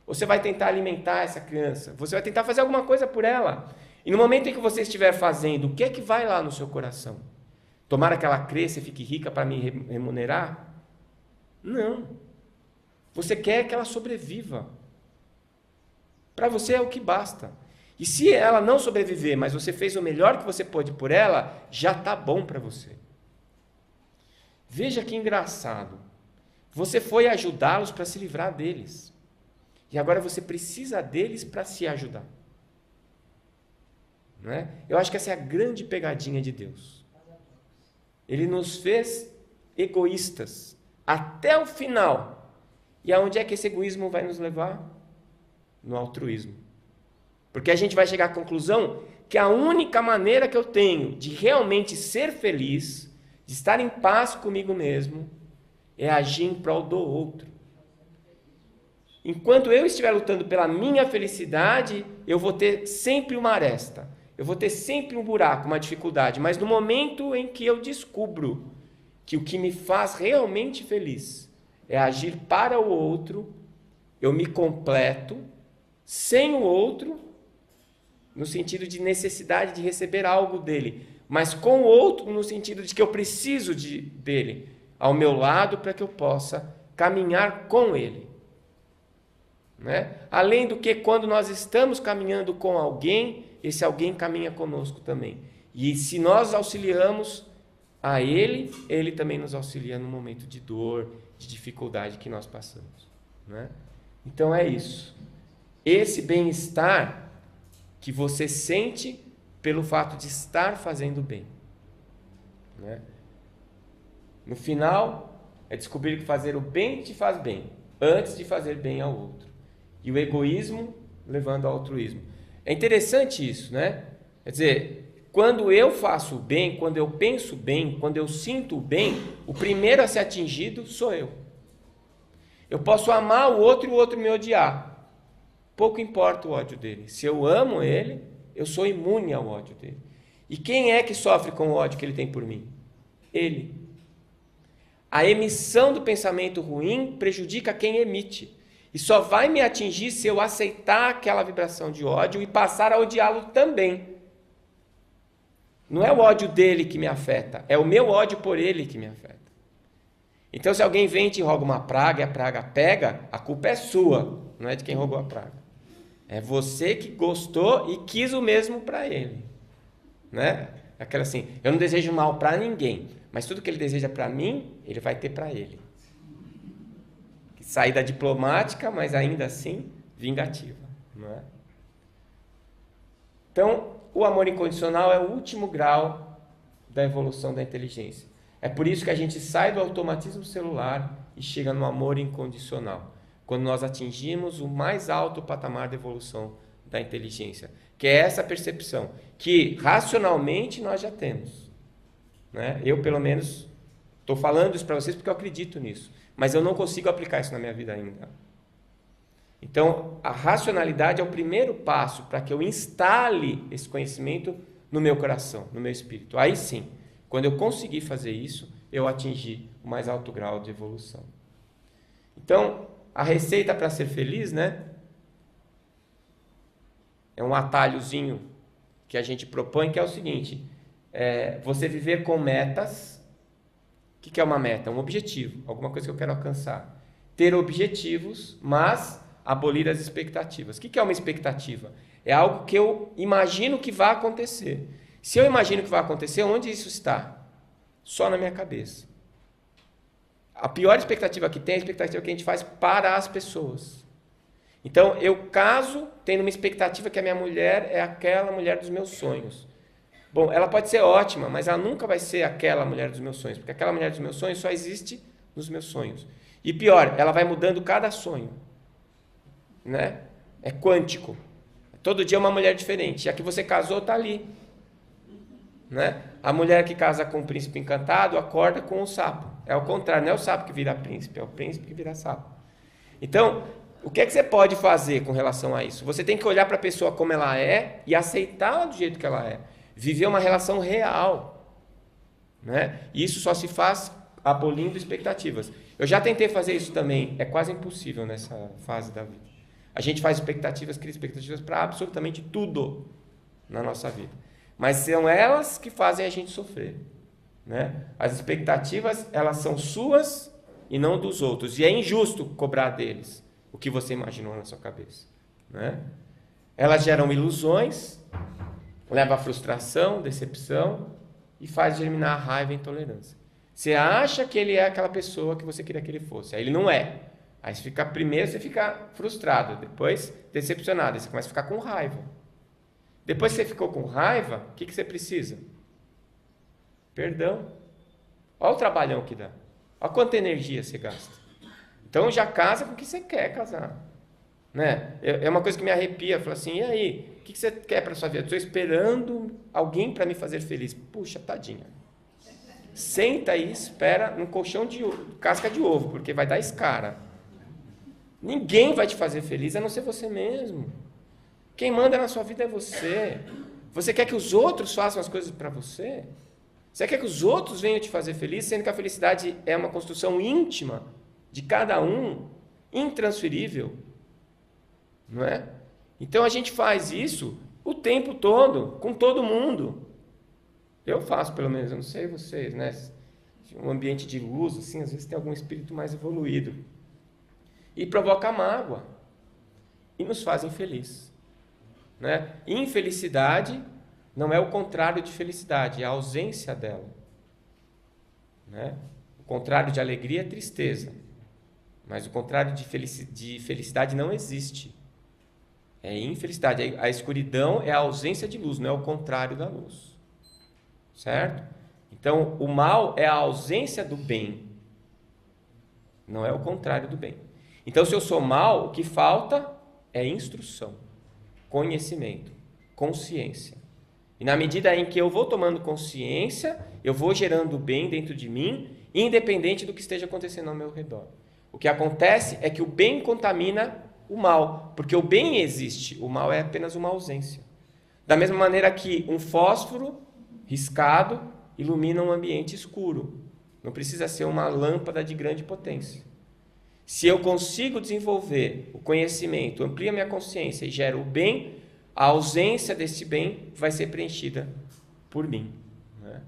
Speaker 1: Ou você vai tentar alimentar essa criança? Você vai tentar fazer alguma coisa por ela? E no momento em que você estiver fazendo, o que é que vai lá no seu coração? Tomara que ela cresça e fique rica para me remunerar? Não. Você quer que ela sobreviva. Para você é o que basta. E se ela não sobreviver, mas você fez o melhor que você pôde por ela, já está bom para você. Veja que engraçado. Você foi ajudá-los para se livrar deles. E agora você precisa deles para se ajudar. Né? Eu acho que essa é a grande pegadinha de Deus. Ele nos fez egoístas até o final. E aonde é que esse egoísmo vai nos levar? No altruísmo. Porque a gente vai chegar à conclusão que a única maneira que eu tenho de realmente ser feliz, de estar em paz comigo mesmo, é agir em prol do outro. Enquanto eu estiver lutando pela minha felicidade, eu vou ter sempre uma aresta, eu vou ter sempre um buraco, uma dificuldade, mas no momento em que eu descubro que o que me faz realmente feliz é agir para o outro, eu me completo, sem o outro, no sentido de necessidade de receber algo dele, mas com o outro no sentido de que eu preciso dele ao meu lado para que eu possa caminhar com ele. Né? Além do que, quando nós estamos caminhando com alguém, esse alguém caminha conosco também. E se nós auxiliamos a ele, ele também nos auxilia no momento de dor, de dificuldade que nós passamos. Né? Então é isso. Esse bem-estar que você sente pelo fato de estar fazendo bem. Né? No final, é descobrir que fazer o bem te faz bem, antes de fazer bem ao outro. E o egoísmo levando ao altruísmo. É interessante isso, né? Quer dizer, quando eu faço o bem, quando eu penso bem, quando eu sinto o bem, o primeiro a ser atingido sou eu. Eu posso amar o outro e o outro me odiar. Pouco importa o ódio dele. Se eu amo ele, eu sou imune ao ódio dele. E quem é que sofre com o ódio que ele tem por mim? Ele. A emissão do pensamento ruim prejudica quem emite. E só vai me atingir se eu aceitar aquela vibração de ódio e passar a odiá-lo também. Não é o ódio dele que me afeta, é o meu ódio por ele que me afeta. Então, se alguém vem e te roga uma praga e a praga pega, a culpa é sua, não é de quem rogou a praga. É você que gostou e quis o mesmo para ele. Né? Aquela assim, eu não desejo mal para ninguém, mas tudo que ele deseja para mim, ele vai ter para ele. Saída diplomática, mas ainda assim vingativa. Não é? Então, o amor incondicional é o último grau da evolução da inteligência. É por isso que a gente sai do automatismo celular e chega no amor incondicional, quando nós atingimos o mais alto patamar da evolução da inteligência, que é essa percepção, que racionalmente nós já temos. Né? Eu, pelo menos, estou falando isso para vocês porque eu acredito nisso. Mas eu não consigo aplicar isso na minha vida ainda. Então, a racionalidade é o primeiro passo para que eu instale esse conhecimento no meu coração, no meu espírito. Aí sim, quando eu conseguir fazer isso, eu atingi o mais alto grau de evolução. Então, a receita para ser feliz, né? É um atalhozinho que a gente propõe, que é o seguinte: você viver com metas. O que é uma meta? Um objetivo, alguma coisa que eu quero alcançar. Ter objetivos, mas abolir as expectativas. O que é uma expectativa? É algo que eu imagino que vai acontecer. Se eu imagino que vai acontecer, onde isso está? Só na minha cabeça. A pior expectativa que tem é a expectativa que a gente faz para as pessoas. Então, eu caso tendo uma expectativa que a minha mulher é aquela mulher dos meus sonhos. Bom, ela pode ser ótima, mas ela nunca vai ser aquela mulher dos meus sonhos, porque aquela mulher dos meus sonhos só existe nos meus sonhos. E pior, ela vai mudando cada sonho. Né? É quântico. Todo dia é uma mulher diferente. E a que você casou está ali. Né? A mulher que casa com o príncipe encantado acorda com o sapo. É o contrário, não é o sapo que vira príncipe, é o príncipe que vira sapo. Então, o que é que você pode fazer com relação a isso? Você tem que olhar para a pessoa como ela é e aceitá-la do jeito que ela é. Viver uma relação real. Né? E isso só se faz abolindo expectativas. Eu já tentei fazer isso também. É quase impossível nessa fase da vida. A gente faz expectativas, cria expectativas para absolutamente tudo na nossa vida. Mas são elas que fazem a gente sofrer. Né? As expectativas, elas são suas e não dos outros. E é injusto cobrar deles o que você imaginou na sua cabeça. Né? Elas geram ilusões, leva a frustração, decepção e faz germinar a raiva e a intolerância. Você acha que ele é aquela pessoa que você queria que ele fosse. Aí ele não é. Aí primeiro você fica frustrado, depois decepcionado, aí você começa a ficar com raiva. Depois que você ficou com raiva, o que você precisa? Perdão. Olha o trabalhão que dá. Olha quanta energia você gasta. Então já casa com o que você quer casar. Né? É uma coisa que me arrepia. Fala assim, e aí? O que você quer para sua vida? Estou esperando alguém para me fazer feliz. Puxa, tadinha. Senta aí, espera num colchão de casca de ovo, porque vai dar escara. Ninguém vai te fazer feliz, a não ser você mesmo. Quem manda na sua vida é você. Você quer que os outros façam as coisas para você? Você quer que os outros venham te fazer feliz, sendo que a felicidade é uma construção íntima de cada um, intransferível, não é? Então a gente faz isso o tempo todo, com todo mundo. Eu faço, pelo menos, eu não sei vocês, né? Um ambiente de luz, assim, às vezes tem algum espírito mais evoluído. E provoca mágoa. E nos faz infeliz. Né? Infelicidade não é o contrário de felicidade, é a ausência dela. Né? O contrário de alegria é tristeza. Mas o contrário de felicidade não existe. É infelicidade. A escuridão é a ausência de luz, não é o contrário da luz. Certo? Então, o mal é a ausência do bem. Não é o contrário do bem. Então, se eu sou mal, o que falta é instrução, conhecimento, consciência. E na medida em que eu vou tomando consciência, eu vou gerando o bem dentro de mim, independente do que esteja acontecendo ao meu redor. O que acontece é que o bem contamina o mal, porque o bem existe, o mal é apenas uma ausência. Da mesma maneira que um fósforo riscado ilumina um ambiente escuro. Não precisa ser uma lâmpada de grande potência. Se eu consigo desenvolver o conhecimento, amplia minha consciência e gero o bem, a ausência desse bem vai ser preenchida por mim. Né?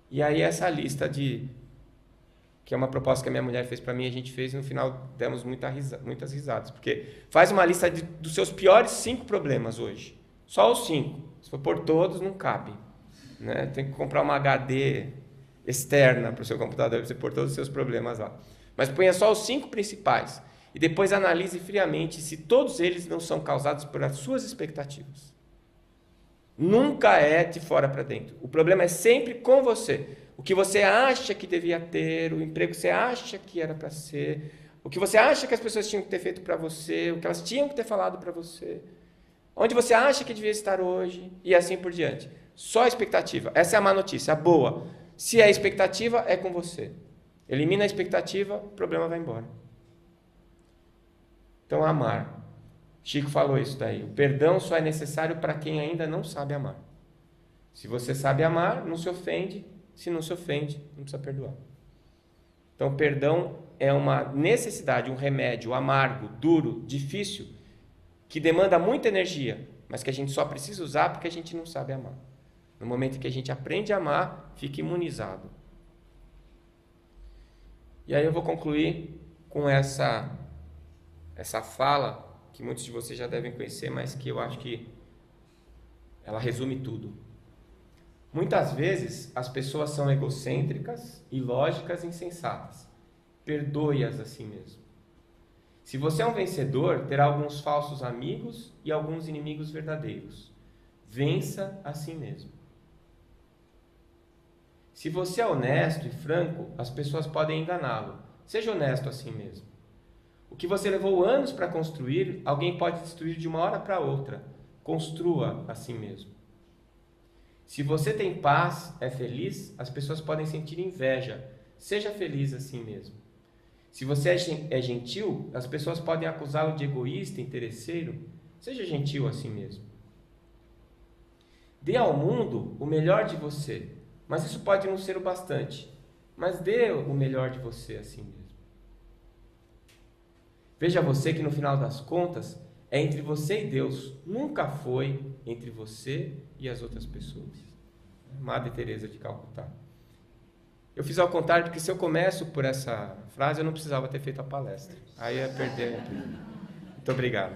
Speaker 1: E aí essa lista que é uma proposta que a minha mulher fez para mim, a gente fez e no final demos muitas risadas. Porque faz uma lista dos seus piores 5 problemas hoje. Só os 5. Se for por todos, não cabe. Né? Tem que comprar uma HD externa para o seu computador para você pôr todos os seus problemas lá. Mas ponha só os 5 principais. E depois analise friamente se todos eles não são causados pelas suas expectativas. Nunca é de fora para dentro. O problema é sempre com você. O que você acha que devia ter, o emprego que você acha que era para ser, o que você acha que as pessoas tinham que ter feito para você, o que elas tinham que ter falado para você, onde você acha que devia estar hoje e assim por diante. Só a expectativa. Essa é a má notícia, a boa. Se é expectativa, é com você. Elimina a expectativa, o problema vai embora. Então, amar. Chico falou isso daí. O perdão só é necessário para quem ainda não sabe amar. Se você sabe amar, não se ofende. Se não se ofende, não precisa perdoar. Então, perdão é uma necessidade, um remédio amargo, duro, difícil, que demanda muita energia, mas que a gente só precisa usar porque a gente não sabe amar. No momento em que a gente aprende a amar, fica imunizado. E aí eu vou concluir com essa fala, que muitos de vocês já devem conhecer, mas que eu acho que ela resume tudo. Muitas vezes as pessoas são egocêntricas, ilógicas e insensatas. Perdoe-as assim mesmo. Se você é um vencedor, terá alguns falsos amigos e alguns inimigos verdadeiros. Vença assim mesmo. Se você é honesto e franco, as pessoas podem enganá-lo. Seja honesto assim mesmo. O que você levou anos para construir, alguém pode destruir de uma hora para outra. Construa assim mesmo. Se você tem paz, é feliz, as pessoas podem sentir inveja. Seja feliz assim mesmo. Se você é gentil, as pessoas podem acusá-lo de egoísta, interesseiro. Seja gentil assim mesmo. Dê ao mundo o melhor de você, mas isso pode não ser o bastante. Mas dê o melhor de você assim mesmo. Veja você que no final das contas é entre você e Deus, nunca foi entre você e as outras pessoas. Madre Teresa de Calcutá. Eu fiz ao contrário, porque se eu começo por essa frase, eu não precisava ter feito a palestra. Aí ia perder. Muito obrigado.